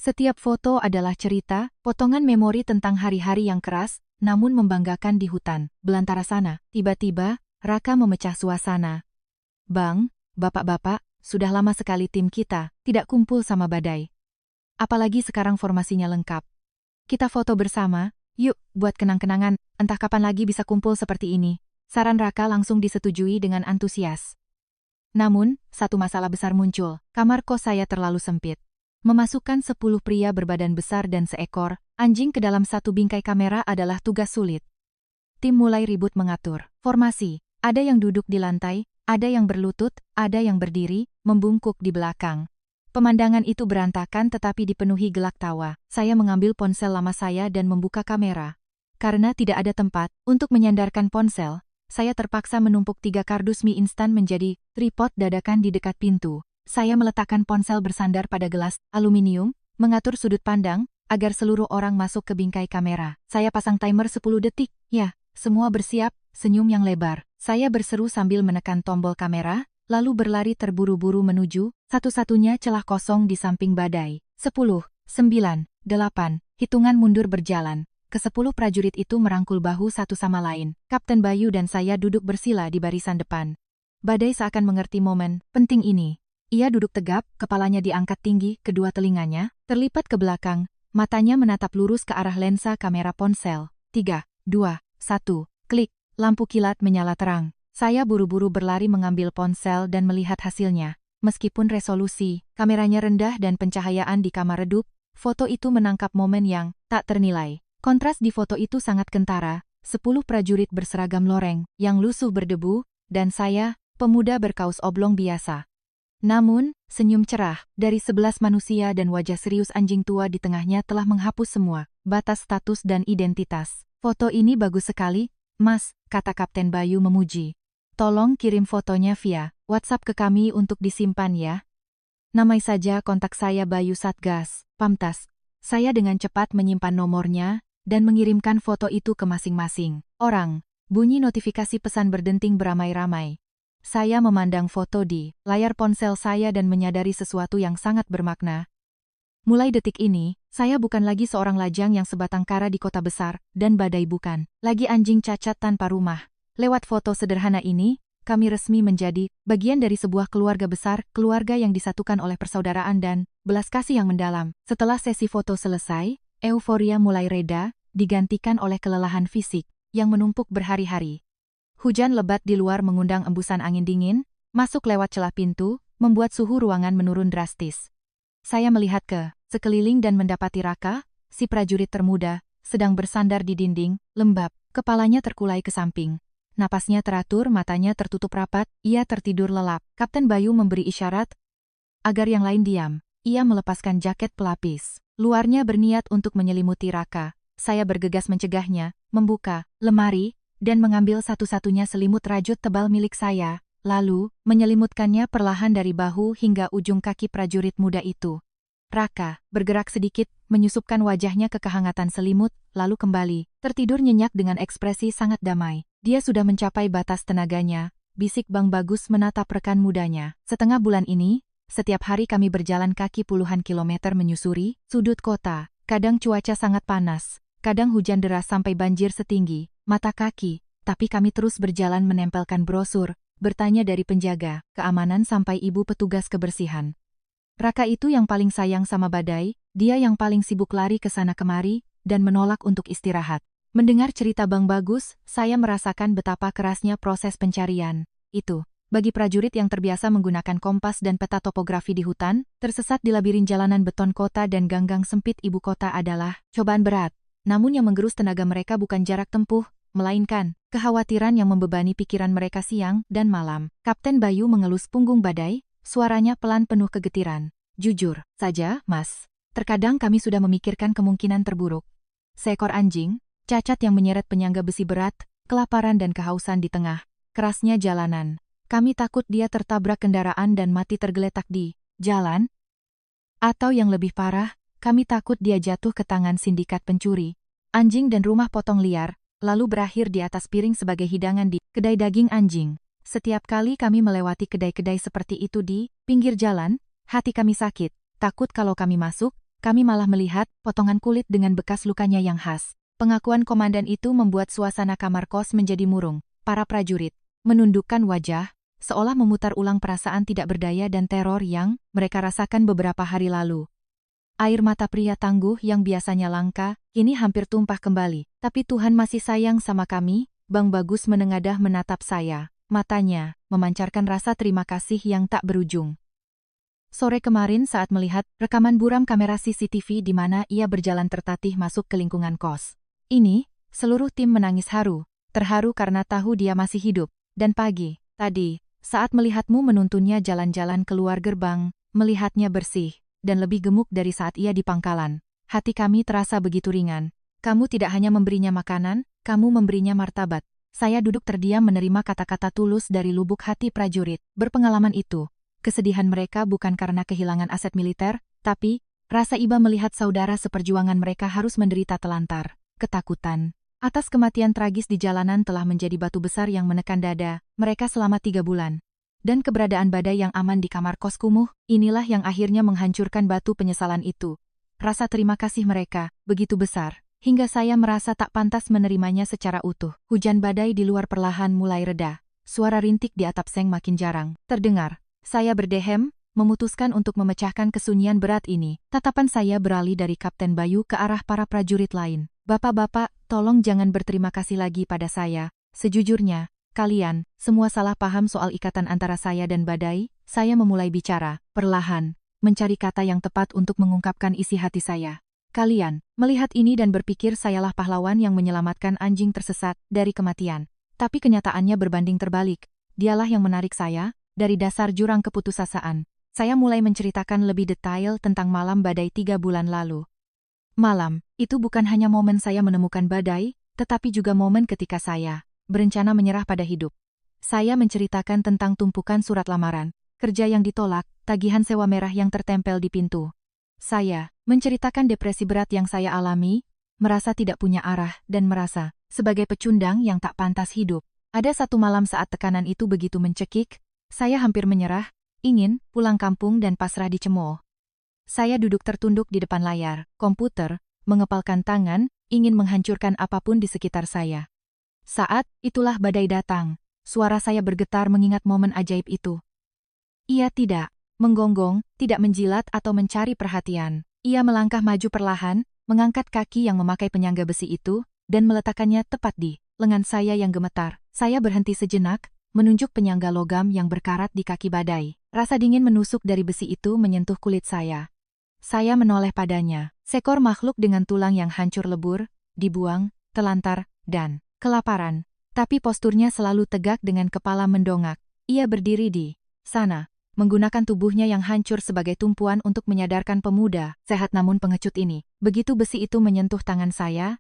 Setiap foto adalah cerita, potongan memori tentang hari-hari yang keras, namun membanggakan di hutan belantara sana. Tiba-tiba, Raka memecah suasana. Bang, bapak-bapak, sudah lama sekali tim kita tidak kumpul sama Badai. Apalagi sekarang formasinya lengkap. Kita foto bersama, yuk, buat kenang-kenangan, entah kapan lagi bisa kumpul seperti ini. Saran Raka langsung disetujui dengan antusias. Namun, satu masalah besar muncul, kamar kos saya terlalu sempit. Memasukkan 10 pria berbadan besar dan seekor anjing ke dalam satu bingkai kamera adalah tugas sulit. Tim mulai ribut mengatur formasi, ada yang duduk di lantai, ada yang berlutut, ada yang berdiri, membungkuk di belakang. Pemandangan itu berantakan tetapi dipenuhi gelak tawa. Saya mengambil ponsel lama saya dan membuka kamera. Karena tidak ada tempat untuk menyandarkan ponsel, saya terpaksa menumpuk 3 kardus mie instan menjadi tripod dadakan di dekat pintu. Saya meletakkan ponsel bersandar pada gelas aluminium, mengatur sudut pandang, agar seluruh orang masuk ke bingkai kamera. Saya pasang timer 10 detik. Ya, semua bersiap, senyum yang lebar. Saya berseru sambil menekan tombol kamera, lalu berlari terburu-buru menuju satu-satunya celah kosong di samping Badai. 10, 9, 8, hitungan mundur berjalan. Ke-10 prajurit itu merangkul bahu satu sama lain. Kapten Bayu dan saya duduk bersila di barisan depan. Badai seakan mengerti momen penting ini. Ia duduk tegap, kepalanya diangkat tinggi, kedua telinganya terlipat ke belakang, matanya menatap lurus ke arah lensa kamera ponsel. 3, 2, 1, klik, lampu kilat menyala terang. Saya buru-buru berlari mengambil ponsel dan melihat hasilnya. Meskipun resolusi kameranya rendah dan pencahayaan di kamar redup, foto itu menangkap momen yang tak ternilai. Kontras di foto itu sangat kentara, 10 prajurit berseragam loreng yang lusuh berdebu, dan saya, pemuda berkaus oblong biasa. Namun, senyum cerah dari 11 manusia dan wajah serius anjing tua di tengahnya telah menghapus semua batas status dan identitas. Foto ini bagus sekali, Mas, kata Kapten Bayu memuji. Tolong kirim fotonya via WhatsApp ke kami untuk disimpan ya. Namai saja kontak saya Bayu Satgas, Pamtas. Saya dengan cepat menyimpan nomornya dan mengirimkan foto itu ke masing-masing orang. Bunyi notifikasi pesan berdenting beramai-ramai. Saya memandang foto di layar ponsel saya dan menyadari sesuatu yang sangat bermakna. Mulai detik ini, saya bukan lagi seorang lajang yang sebatang kara di kota besar, dan Badai bukan lagi anjing cacat tanpa rumah. Lewat foto sederhana ini, kami resmi menjadi bagian dari sebuah keluarga besar, keluarga yang disatukan oleh persaudaraan dan belas kasih yang mendalam. Setelah sesi foto selesai, euforia mulai reda, digantikan oleh kelelahan fisik yang menumpuk berhari-hari. Hujan lebat di luar mengundang embusan angin dingin, masuk lewat celah pintu, membuat suhu ruangan menurun drastis. Saya melihat ke sekeliling dan mendapati Raka, si prajurit termuda, sedang bersandar di dinding, lembab, kepalanya terkulai ke samping. Napasnya teratur, matanya tertutup rapat, ia tertidur lelap. Kapten Bayu memberi isyarat agar yang lain diam. Ia melepaskan jaket pelapis. Luarnya berniat untuk menyelimuti Raka. Saya bergegas mencegahnya, membuka lemari, dan mengambil satu-satunya selimut rajut tebal milik saya, lalu menyelimutkannya perlahan dari bahu hingga ujung kaki prajurit muda itu. Raka bergerak sedikit, menyusupkan wajahnya ke kehangatan selimut, lalu kembali tertidur nyenyak dengan ekspresi sangat damai. Dia sudah mencapai batas tenaganya, bisik Bang Bagus menatap rekan mudanya. Setengah bulan ini, setiap hari kami berjalan kaki puluhan kilometer menyusuri sudut kota. Kadang cuaca sangat panas, kadang hujan deras sampai banjir setinggi mata kaki, tapi kami terus berjalan menempelkan brosur, bertanya dari penjaga keamanan sampai ibu petugas kebersihan. Raka itu yang paling sayang sama Badai, dia yang paling sibuk lari ke sana kemari, dan menolak untuk istirahat. Mendengar cerita Bang Bagus, saya merasakan betapa kerasnya proses pencarian. Itu, bagi prajurit yang terbiasa menggunakan kompas dan peta topografi di hutan, tersesat di labirin jalanan beton kota dan ganggang sempit ibu kota adalah cobaan berat. Namun yang menggerus tenaga mereka bukan jarak tempuh, melainkan kekhawatiran yang membebani pikiran mereka siang dan malam. Kapten Bayu mengelus punggung Badai, suaranya pelan penuh kegetiran. Jujur saja, Mas, terkadang kami sudah memikirkan kemungkinan terburuk. seekor anjing, cacat yang menyeret penyangga besi berat, kelaparan dan kehausan di tengah kerasnya jalanan. Kami takut dia tertabrak kendaraan dan mati tergeletak di jalan. Atau yang lebih parah, kami takut dia jatuh ke tangan sindikat pencuri anjing dan rumah potong liar, lalu berakhir di atas piring sebagai hidangan di kedai daging anjing. Setiap kali kami melewati kedai-kedai seperti itu di pinggir jalan, hati kami sakit. Takut kalau kami masuk, kami malah melihat potongan kulit dengan bekas lukanya yang khas. Pengakuan komandan itu membuat suasana kamar kos menjadi murung. Para prajurit menundukkan wajah, seolah memutar ulang perasaan tidak berdaya dan teror yang mereka rasakan beberapa hari lalu. Air mata pria tangguh yang biasanya langka, kini hampir tumpah kembali. Tapi Tuhan masih sayang sama kami. Bang Bagus menengadah menatap saya. Matanya memancarkan rasa terima kasih yang tak berujung. Sore kemarin saat melihat rekaman buram kamera CCTV di mana ia berjalan tertatih masuk ke lingkungan kos ini, seluruh tim menangis haru, terharu karena tahu dia masih hidup. Dan pagi tadi, saat melihatmu menuntunnya jalan-jalan keluar gerbang, melihatnya bersih dan lebih gemuk dari saat ia di pangkalan, hati kami terasa begitu ringan. Kamu tidak hanya memberinya makanan, kamu memberinya martabat. Saya duduk terdiam menerima kata-kata tulus dari lubuk hati prajurit berpengalaman itu. Kesedihan mereka bukan karena kehilangan aset militer, tapi rasa iba melihat saudara seperjuangan mereka harus menderita telantar. Ketakutan atas kematian tragis di jalanan telah menjadi batu besar yang menekan dada mereka selama 3 bulan. Dan keberadaan badai yang aman di kamar kos kumuh, inilah yang akhirnya menghancurkan batu penyesalan itu. Rasa terima kasih mereka begitu besar, hingga saya merasa tak pantas menerimanya secara utuh. Hujan badai di luar perlahan mulai reda. Suara rintik di atap seng makin jarang terdengar. Saya berdehem, memutuskan untuk memecahkan kesunyian berat ini. Tatapan saya beralih dari Kapten Bayu ke arah para prajurit lain. Bapak-bapak, tolong jangan berterima kasih lagi pada saya. Sejujurnya, kalian semua salah paham soal ikatan antara saya dan badai. Saya memulai bicara, perlahan, mencari kata yang tepat untuk mengungkapkan isi hati saya. Kalian melihat ini dan berpikir sayalah pahlawan yang menyelamatkan anjing tersesat dari kematian. Tapi kenyataannya berbanding terbalik. Dialah yang menarik saya dari dasar jurang keputusasaan. Saya mulai menceritakan lebih detail tentang malam badai 3 bulan lalu. Malam itu bukan hanya momen saya menemukan badai, tetapi juga momen ketika saya berencana menyerah pada hidup. Saya menceritakan tentang tumpukan surat lamaran, kerja yang ditolak, tagihan sewa merah yang tertempel di pintu. Saya menceritakan depresi berat yang saya alami, merasa tidak punya arah dan merasa sebagai pecundang yang tak pantas hidup. Ada satu malam saat tekanan itu begitu mencekik, saya hampir menyerah, ingin pulang kampung dan pasrah dicemooh. Saya duduk tertunduk di depan layar komputer, mengepalkan tangan, ingin menghancurkan apapun di sekitar saya. Saat itulah badai datang. Suara saya bergetar mengingat momen ajaib itu. Ia tidak menggonggong, tidak menjilat atau mencari perhatian. Ia melangkah maju perlahan, mengangkat kaki yang memakai penyangga besi itu, dan meletakkannya tepat di lengan saya yang gemetar. Saya berhenti sejenak, menunjuk penyangga logam yang berkarat di kaki badai. Rasa dingin menusuk dari besi itu menyentuh kulit saya. Saya menoleh padanya. Seekor makhluk dengan tulang yang hancur lebur, dibuang, telantar, dan kelaparan. Tapi posturnya selalu tegak dengan kepala mendongak. Ia berdiri di sana, menggunakan tubuhnya yang hancur sebagai tumpuan untuk menyadarkan pemuda, sehat namun pengecut ini. Begitu besi itu menyentuh tangan saya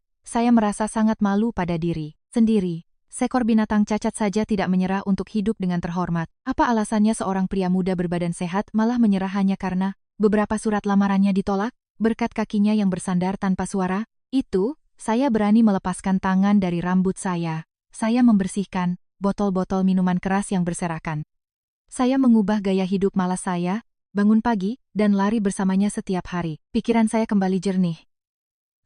merasa sangat malu pada diri sendiri. Seekor binatang cacat saja tidak menyerah untuk hidup dengan terhormat. Apa alasannya seorang pria muda berbadan sehat malah menyerah hanya karena beberapa surat lamarannya ditolak? Berkat kakinya yang bersandar tanpa suara, itu, saya berani melepaskan tangan dari rambut saya. Saya membersihkan botol-botol minuman keras yang berserakan. Saya mengubah gaya hidup malas saya, bangun pagi, dan lari bersamanya setiap hari. Pikiran saya kembali jernih.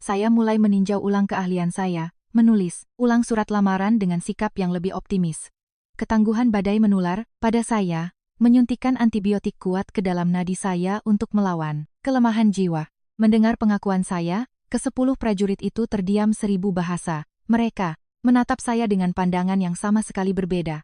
Saya mulai meninjau ulang keahlian saya, menulis ulang surat lamaran dengan sikap yang lebih optimis. Ketangguhan badai menular pada saya, menyuntikkan antibiotik kuat ke dalam nadi saya untuk melawan kelemahan jiwa. Mendengar pengakuan saya, ke-10 prajurit itu terdiam 1000 bahasa. Mereka menatap saya dengan pandangan yang sama sekali berbeda.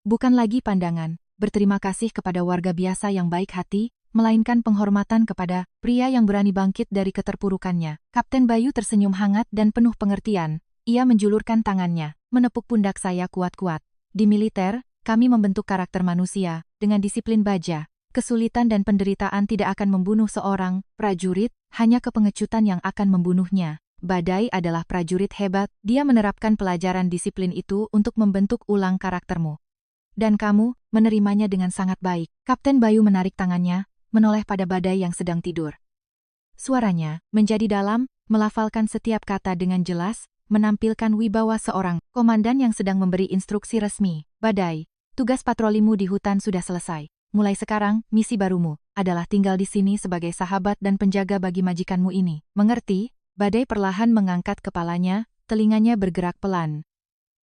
Bukan lagi pandangan berterima kasih kepada warga biasa yang baik hati, melainkan penghormatan kepada pria yang berani bangkit dari keterpurukannya. Kapten Bayu tersenyum hangat dan penuh pengertian. Ia menjulurkan tangannya, menepuk pundak saya kuat-kuat. Di militer, kami membentuk karakter manusia dengan disiplin baja. Kesulitan dan penderitaan tidak akan membunuh seorang prajurit, hanya kepengecutan yang akan membunuhnya. Badai adalah prajurit hebat, dia menerapkan pelajaran disiplin itu untuk membentuk ulang karaktermu. Dan kamu menerimanya dengan sangat baik. Kapten Bayu menarik tangannya, menoleh pada Badai yang sedang tidur. Suaranya menjadi dalam, melafalkan setiap kata dengan jelas, menampilkan wibawa seorang komandan yang sedang memberi instruksi resmi. Badai, tugas patrolimu di hutan sudah selesai. Mulai sekarang, misi barumu adalah tinggal di sini sebagai sahabat dan penjaga bagi majikanmu ini. Mengerti? Badai perlahan mengangkat kepalanya, telinganya bergerak pelan.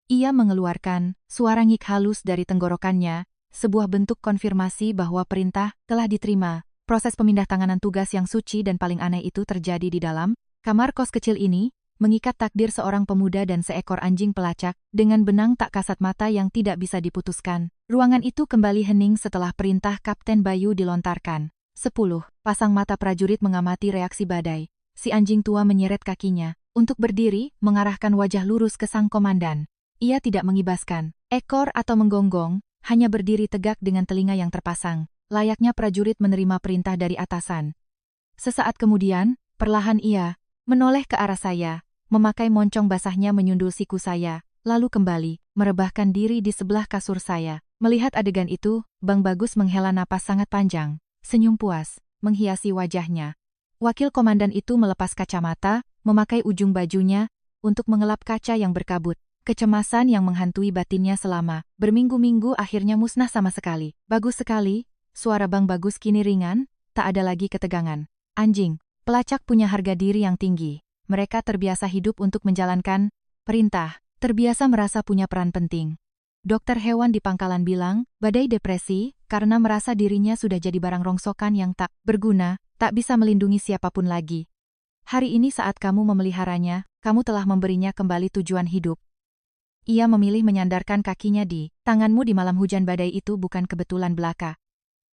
Ia mengeluarkan suara ngik halus dari tenggorokannya, sebuah bentuk konfirmasi bahwa perintah telah diterima. Proses pemindahtanganan tugas yang suci dan paling aneh itu terjadi di dalam kamar kos kecil ini, mengikat takdir seorang pemuda dan seekor anjing pelacak, dengan benang tak kasat mata yang tidak bisa diputuskan. Ruangan itu kembali hening setelah perintah Kapten Bayu dilontarkan. 10. Pasang mata prajurit mengamati reaksi Badai. Si anjing tua menyeret kakinya, untuk berdiri, mengarahkan wajah lurus ke sang komandan. Ia tidak mengibaskan ekor atau menggonggong, hanya berdiri tegak dengan telinga yang terpasang, layaknya prajurit menerima perintah dari atasan. Sesaat kemudian, perlahan ia menoleh ke arah saya, memakai moncong basahnya menyundul siku saya, lalu kembali, merebahkan diri di sebelah kasur saya. Melihat adegan itu, Bang Bagus menghela napas sangat panjang. Senyum puas menghiasi wajahnya. Wakil komandan itu melepas kacamata, memakai ujung bajunya, untuk mengelap kaca yang berkabut. Kecemasan yang menghantui batinnya selama berminggu-minggu akhirnya musnah sama sekali. Bagus sekali, suara Bang Bagus kini ringan, tak ada lagi ketegangan. Anjing pelacak punya harga diri yang tinggi. Mereka terbiasa hidup untuk menjalankan perintah, terbiasa merasa punya peran penting. Dokter hewan di pangkalan bilang, Badai depresi, karena merasa dirinya sudah jadi barang rongsokan yang tak berguna, tak bisa melindungi siapapun lagi. Hari ini saat kamu memeliharanya, kamu telah memberinya kembali tujuan hidup. Ia memilih menyandarkan kakinya di tanganmu di malam hujan badai itu bukan kebetulan belaka.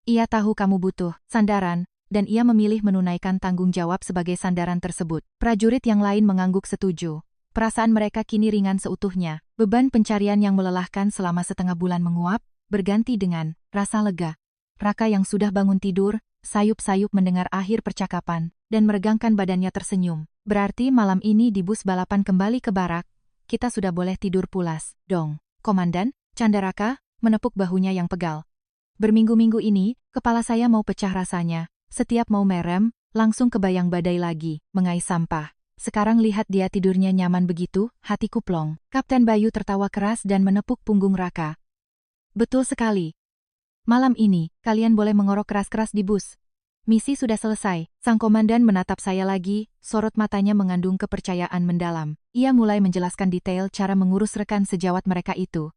Ia tahu kamu butuh sandaran, dan ia memilih menunaikan tanggung jawab sebagai sandaran tersebut. Prajurit yang lain mengangguk setuju. Perasaan mereka kini ringan seutuhnya. Beban pencarian yang melelahkan selama setengah bulan menguap, berganti dengan rasa lega. Raka yang sudah bangun tidur, sayup-sayup mendengar akhir percakapan, dan meregangkan badannya tersenyum. Berarti malam ini di bus balapan kembali ke barak, kita sudah boleh tidur pulas, dong. Komandan, canda Raka, menepuk bahunya yang pegal. Berminggu-minggu ini, kepala saya mau pecah rasanya. Setiap mau merem, langsung kebayang Badai lagi, mengais sampah. Sekarang lihat dia tidurnya nyaman begitu, hatiku plong. Kapten Bayu tertawa keras dan menepuk punggung Raka. Betul sekali. Malam ini, kalian boleh mengorok keras-keras di bus. Misi sudah selesai. Sang komandan menatap saya lagi, sorot matanya mengandung kepercayaan mendalam. Ia mulai menjelaskan detail cara mengurus rekan sejawat mereka itu.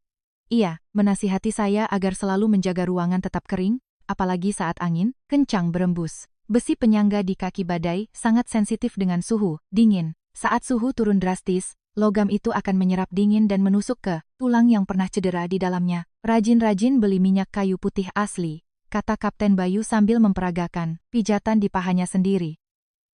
Ia menasihati saya agar selalu menjaga ruangan tetap kering, apalagi saat angin kencang berembus. Besi penyangga di kaki Badai sangat sensitif dengan suhu dingin. Saat suhu turun drastis, logam itu akan menyerap dingin dan menusuk ke tulang yang pernah cedera di dalamnya. Rajin-rajin beli minyak kayu putih asli, kata Kapten Bayu sambil memperagakan pijatan di pahanya sendiri.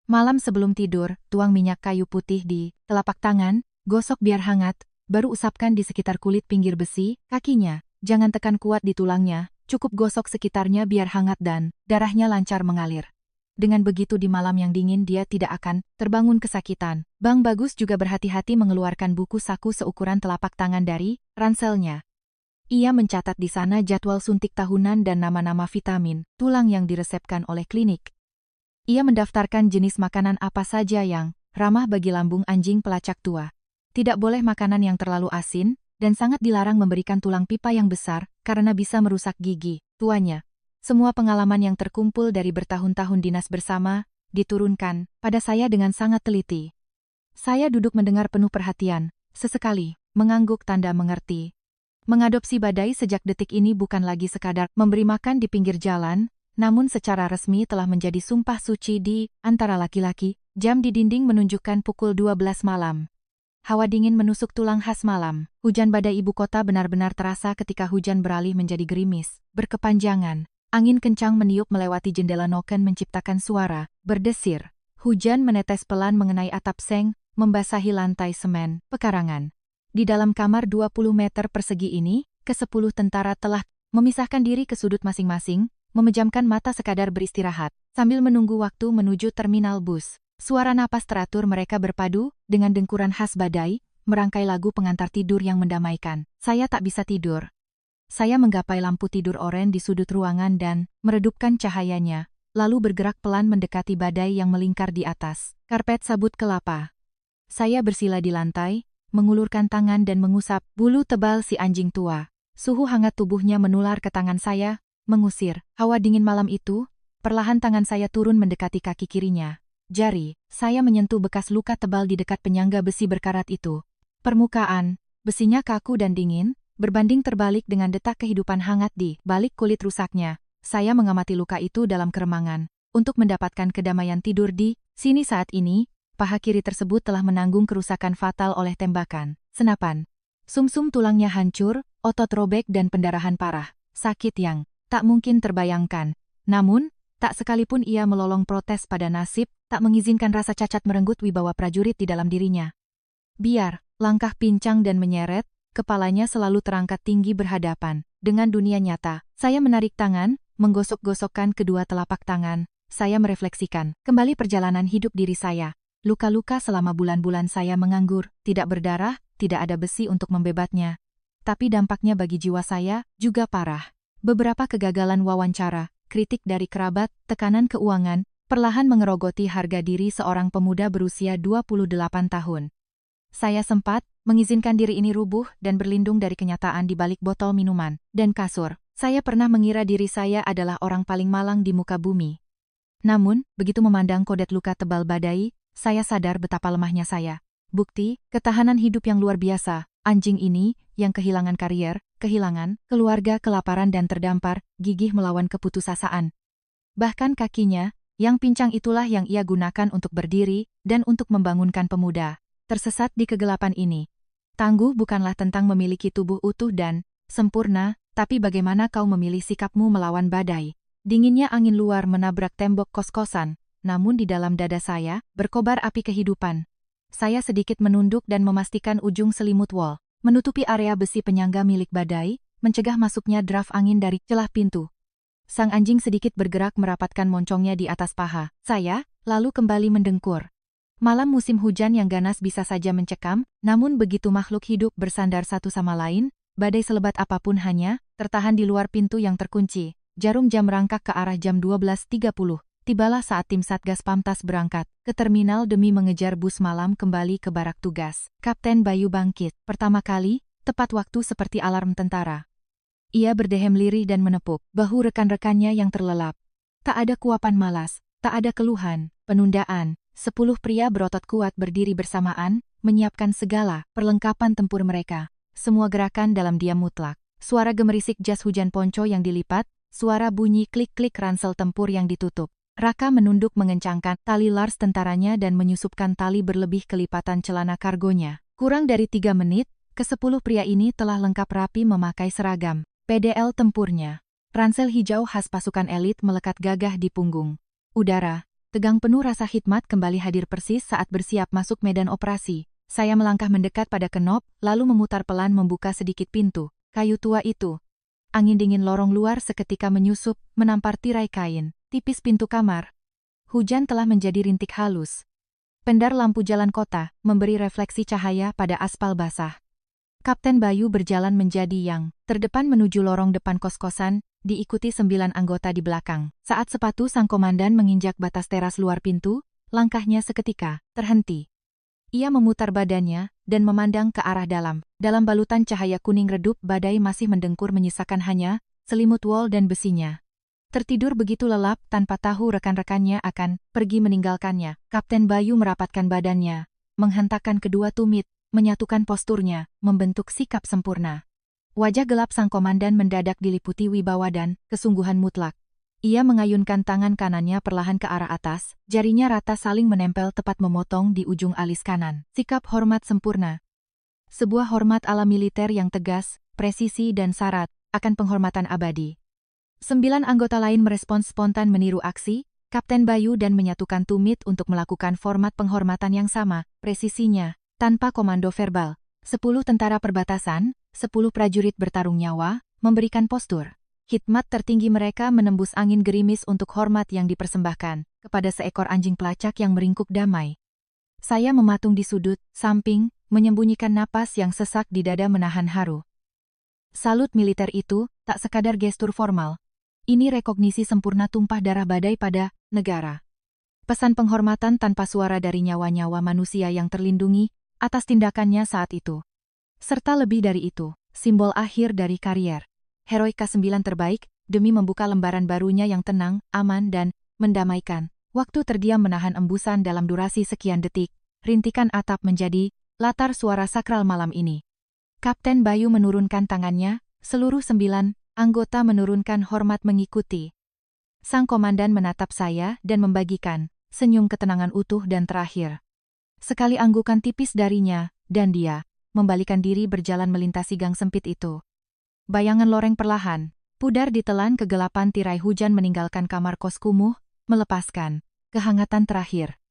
Malam sebelum tidur, tuang minyak kayu putih di telapak tangan, gosok biar hangat, baru usapkan di sekitar kulit pinggir besi, kakinya. Jangan tekan kuat di tulangnya, cukup gosok sekitarnya biar hangat dan darahnya lancar mengalir. Dengan begitu di malam yang dingin dia tidak akan terbangun kesakitan. Bang Bagus juga berhati-hati mengeluarkan buku saku seukuran telapak tangan dari ranselnya. Ia mencatat di sana jadwal suntik tahunan dan nama-nama vitamin, tulang yang diresepkan oleh klinik. Ia mendaftarkan jenis makanan apa saja yang ramah bagi lambung anjing pelacak tua. Tidak boleh makanan yang terlalu asin, dan sangat dilarang memberikan tulang pipa yang besar, karena bisa merusak gigi tuanya. Semua pengalaman yang terkumpul dari bertahun-tahun dinas bersama, diturunkan pada saya dengan sangat teliti. Saya duduk mendengar penuh perhatian, sesekali, mengangguk tanda mengerti. Mengadopsi Badai sejak detik ini bukan lagi sekadar memberi makan di pinggir jalan, namun secara resmi telah menjadi sumpah suci di antara laki-laki. Jam di dinding menunjukkan pukul 12 malam. Hawa dingin menusuk tulang khas malam. Hujan badai ibu kota benar-benar terasa ketika hujan beralih menjadi gerimis, berkepanjangan. Angin kencang meniup melewati jendela noken menciptakan suara berdesir. Hujan menetes pelan mengenai atap seng, membasahi lantai semen, pekarangan. Di dalam kamar 20 meter persegi ini, ke-10 tentara telah memisahkan diri ke sudut masing-masing, memejamkan mata sekadar beristirahat, sambil menunggu waktu menuju terminal bus. Suara napas teratur mereka berpadu dengan dengkuran khas badai, merangkai lagu pengantar tidur yang mendamaikan. Saya tak bisa tidur. Saya menggapai lampu tidur oranye di sudut ruangan dan meredupkan cahayanya, lalu bergerak pelan mendekati badai yang melingkar di atas. Karpet sabut kelapa. Saya bersila di lantai, mengulurkan tangan dan mengusap bulu tebal si anjing tua. Suhu hangat tubuhnya menular ke tangan saya, mengusir hawa dingin malam itu. Perlahan tangan saya turun mendekati kaki kirinya. Jari, saya menyentuh bekas luka tebal di dekat penyangga besi berkarat itu. Permukaan, besinya kaku dan dingin, berbanding terbalik dengan detak kehidupan hangat di balik kulit rusaknya. Saya mengamati luka itu dalam keremangan. Untuk mendapatkan kedamaian tidur di sini saat ini, paha kiri tersebut telah menanggung kerusakan fatal oleh tembakan. Senapan. Sumsum tulangnya hancur, otot robek dan pendarahan parah. Sakit yang tak mungkin terbayangkan. Namun, tak sekalipun ia melolong protes pada nasib, tak mengizinkan rasa cacat merenggut wibawa prajurit di dalam dirinya. Biar, langkah pincang dan menyeret, kepalanya selalu terangkat tinggi berhadapan dengan dunia nyata. Saya menarik tangan, menggosok-gosokkan kedua telapak tangan. Saya merefleksikan kembali perjalanan hidup diri saya. Luka-luka selama bulan-bulan saya menganggur, tidak berdarah, tidak ada besi untuk membebatnya. Tapi dampaknya bagi jiwa saya juga parah. Beberapa kegagalan wawancara, kritik dari kerabat, tekanan keuangan, perlahan mengerogoti harga diri seorang pemuda berusia 28 tahun. Saya sempat mengizinkan diri ini rubuh dan berlindung dari kenyataan di balik botol minuman dan kasur. Saya pernah mengira diri saya adalah orang paling malang di muka bumi. Namun, begitu memandang kodet luka tebal badai, saya sadar betapa lemahnya saya. Bukti, ketahanan hidup yang luar biasa. Anjing ini, yang kehilangan karier, kehilangan keluarga, kelaparan dan terdampar, gigih melawan keputusasaan. Bahkan kakinya, yang pincang itulah yang ia gunakan untuk berdiri dan untuk membangunkan pemuda tersesat di kegelapan ini. Tangguh bukanlah tentang memiliki tubuh utuh dan sempurna, tapi bagaimana kau memilih sikapmu melawan badai. Dinginnya angin luar menabrak tembok kos-kosan, namun di dalam dada saya berkobar api kehidupan. Saya sedikit menunduk dan memastikan ujung selimut wol menutupi area besi penyangga milik badai, mencegah masuknya draf angin dari celah pintu. Sang anjing sedikit bergerak merapatkan moncongnya di atas paha saya, lalu kembali mendengkur. Malam musim hujan yang ganas bisa saja mencekam, namun begitu makhluk hidup bersandar satu sama lain, badai selebat apapun hanya tertahan di luar pintu yang terkunci. Jarum jam merangkak ke arah jam 12.30. Tibalah saat tim Satgas Pamtas berangkat ke terminal demi mengejar bus malam kembali ke barak tugas. Kapten Bayu bangkit pertama kali, tepat waktu seperti alarm tentara. Ia berdehem lirih dan menepuk bahu rekan-rekannya yang terlelap. Tak ada kuapan malas, tak ada keluhan, penundaan. 10 pria berotot kuat berdiri bersamaan, menyiapkan segala perlengkapan tempur mereka. Semua gerakan dalam diam mutlak. Suara gemerisik jas hujan ponco yang dilipat, suara bunyi klik-klik ransel tempur yang ditutup. Raka menunduk mengencangkan tali lars tentaranya dan menyusupkan tali berlebih kelipatan celana kargonya. Kurang dari 3 menit, ke-10 pria ini telah lengkap rapi memakai seragam PDL tempurnya. Ransel hijau khas pasukan elit melekat gagah di punggung. Udara tegang penuh rasa khidmat kembali hadir persis saat bersiap masuk medan operasi. Saya melangkah mendekat pada kenop, lalu memutar pelan membuka sedikit pintu kayu tua itu. Angin dingin lorong luar seketika menyusup, menampar tirai kain tipis pintu kamar. Hujan telah menjadi rintik halus. Pendar lampu jalan kota memberi refleksi cahaya pada aspal basah. Kapten Bayu berjalan menjadi yang terdepan menuju lorong depan kos-kosan, diikuti 9 anggota di belakang. Saat sepatu sang komandan menginjak batas teras luar pintu, langkahnya seketika terhenti. Ia memutar badannya dan memandang ke arah dalam. Dalam balutan cahaya kuning redup, badai masih mendengkur menyisakan hanya selimut wol dan besinya. Tertidur begitu lelap tanpa tahu rekan-rekannya akan pergi meninggalkannya. Kapten Bayu merapatkan badannya, menghentakkan kedua tumit, menyatukan posturnya, membentuk sikap sempurna. Wajah gelap sang komandan mendadak diliputi wibawa dan kesungguhan mutlak. Ia mengayunkan tangan kanannya perlahan ke arah atas, jarinya rata saling menempel tepat memotong di ujung alis kanan. Sikap hormat sempurna. Sebuah hormat ala militer yang tegas, presisi dan syarat akan penghormatan abadi. 9 anggota lain merespons spontan meniru aksi Kapten Bayu dan menyatukan tumit untuk melakukan format penghormatan yang sama, presisinya, tanpa komando verbal. 10 tentara perbatasan, 10 prajurit bertarung nyawa, memberikan postur. Khidmat tertinggi mereka menembus angin gerimis untuk hormat yang dipersembahkan kepada seekor anjing pelacak yang meringkuk damai. Saya mematung di sudut, samping, menyembunyikan napas yang sesak di dada menahan haru. Salut militer itu tak sekadar gestur formal. Ini rekognisi sempurna tumpah darah badai pada negara. Pesan penghormatan tanpa suara dari nyawa-nyawa manusia yang terlindungi atas tindakannya saat itu. Serta lebih dari itu, simbol akhir dari karier heroik K9 terbaik demi membuka lembaran barunya yang tenang, aman dan mendamaikan. Waktu terdiam menahan embusan dalam durasi sekian detik. Rintikan atap menjadi latar suara sakral malam ini. Kapten Bayu menurunkan tangannya, seluruh 9 anggota menurunkan hormat mengikuti. Sang komandan menatap saya dan membagikan senyum ketenangan utuh dan terakhir. Sekali anggukan tipis darinya, dan dia membalikan diri berjalan melintasi gang sempit itu. Bayangan loreng perlahan, pudar ditelan kegelapan tirai hujan meninggalkan kamar kos kumuh, melepaskan kehangatan terakhir.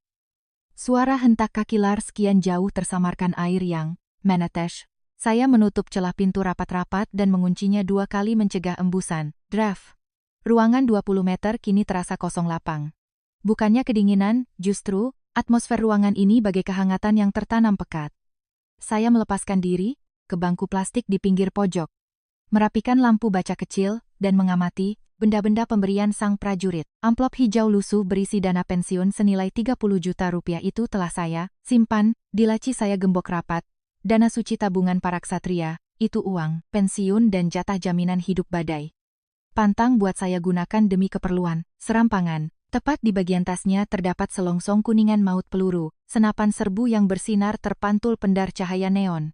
Suara hentak kaki Lars sekian jauh tersamarkan air yang menetes. Saya menutup celah pintu rapat-rapat dan menguncinya 2 kali mencegah embusan. Draft. Ruangan 20 meter kini terasa kosong lapang. Bukannya kedinginan, justru, atmosfer ruangan ini bagai kehangatan yang tertanam pekat. Saya melepaskan diri ke bangku plastik di pinggir pojok. Merapikan lampu baca kecil, dan mengamati benda-benda pemberian sang prajurit. Amplop hijau lusuh berisi dana pensiun senilai 30 juta rupiah itu telah saya simpan di laci saya gembok rapat. Dana suci tabungan para ksatria, itu uang, pensiun dan jatah jaminan hidup badai. Pantang buat saya gunakan demi keperluan serampangan. Tepat di bagian tasnya terdapat selongsong kuningan maut peluru, senapan serbu yang bersinar terpantul pendar cahaya neon.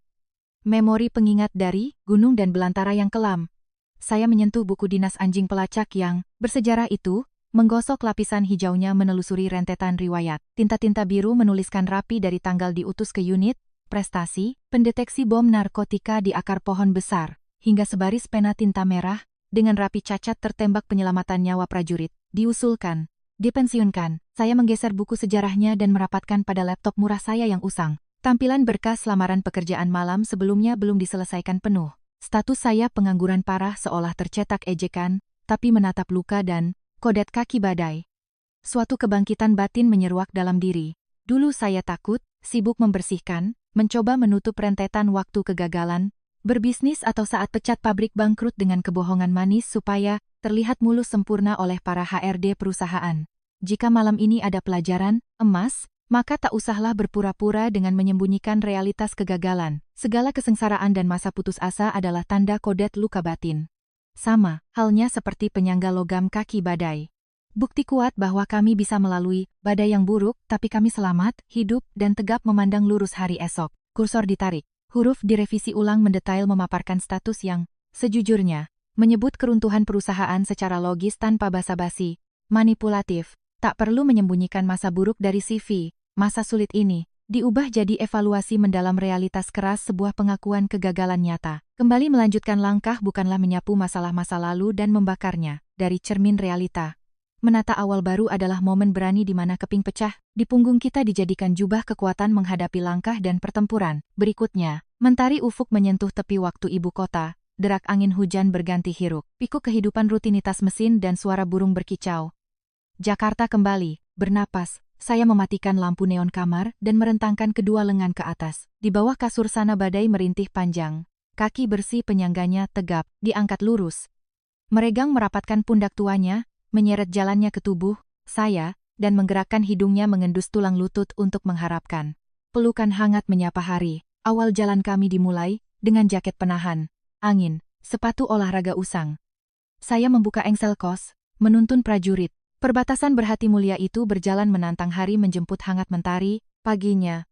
Memori pengingat dari gunung dan belantara yang kelam. Saya menyentuh buku dinas anjing pelacak yang bersejarah itu, menggosok lapisan hijaunya menelusuri rentetan riwayat. Tinta-tinta biru menuliskan rapi dari tanggal diutus ke unit, prestasi, pendeteksi bom narkotika di akar pohon besar, hingga sebaris pena tinta merah, dengan rapi cacat tertembak penyelamatan nyawa prajurit, diusulkan, dipensiunkan. Saya menggeser buku sejarahnya dan merapatkan pada laptop murah saya yang usang. Tampilan berkas lamaran pekerjaan malam sebelumnya belum diselesaikan penuh. Status saya pengangguran parah seolah tercetak ejekan, tapi menatap luka dan kodet kaki badai. Suatu kebangkitan batin menyeruak dalam diri. Dulu saya takut, sibuk membersihkan, mencoba menutup rentetan waktu kegagalan, berbisnis atau saat pecat pabrik bangkrut dengan kebohongan manis supaya terlihat mulus sempurna oleh para HRD perusahaan. Jika malam ini ada pelajaran emas, maka tak usahlah berpura-pura dengan menyembunyikan realitas kegagalan. Segala kesengsaraan dan masa putus asa adalah tanda kodet luka batin. Sama halnya seperti penyangga logam kaki badai. Bukti kuat bahwa kami bisa melalui badai yang buruk, tapi kami selamat, hidup, dan tegap memandang lurus hari esok. Kursor ditarik. Huruf direvisi ulang mendetail memaparkan status yang sejujurnya, menyebut keruntuhan perusahaan secara logis tanpa basa-basi, manipulatif. Tak perlu menyembunyikan masa buruk dari CV. Masa sulit ini diubah jadi evaluasi mendalam realitas keras sebuah pengakuan kegagalan nyata. Kembali melanjutkan langkah bukanlah menyapu masalah-masa lalu dan membakarnya dari cermin realita. Menata awal baru adalah momen berani di mana keping pecah, di punggung kita dijadikan jubah kekuatan menghadapi langkah dan pertempuran. Berikutnya, mentari ufuk menyentuh tepi waktu ibu kota, derak angin hujan berganti hiruk, pikuk kehidupan rutinitas mesin dan suara burung berkicau. Jakarta kembali, bernapas, saya mematikan lampu neon kamar dan merentangkan kedua lengan ke atas. Di bawah kasur sana badai merintih panjang, kaki bersih penyangganya tegap, diangkat lurus. Meregang merapatkan pundak tuanya, menyeret jalannya ke tubuh saya, dan menggerakkan hidungnya mengendus tulang lutut untuk mengharapkan. Pelukan hangat menyapa hari. Awal jalan kami dimulai, dengan jaket penahan, angin, sepatu olahraga usang. Saya membuka engsel kos, menuntun prajurit. Perbatasan berhati mulia itu berjalan menantang hari menjemput hangat mentari. Paginya,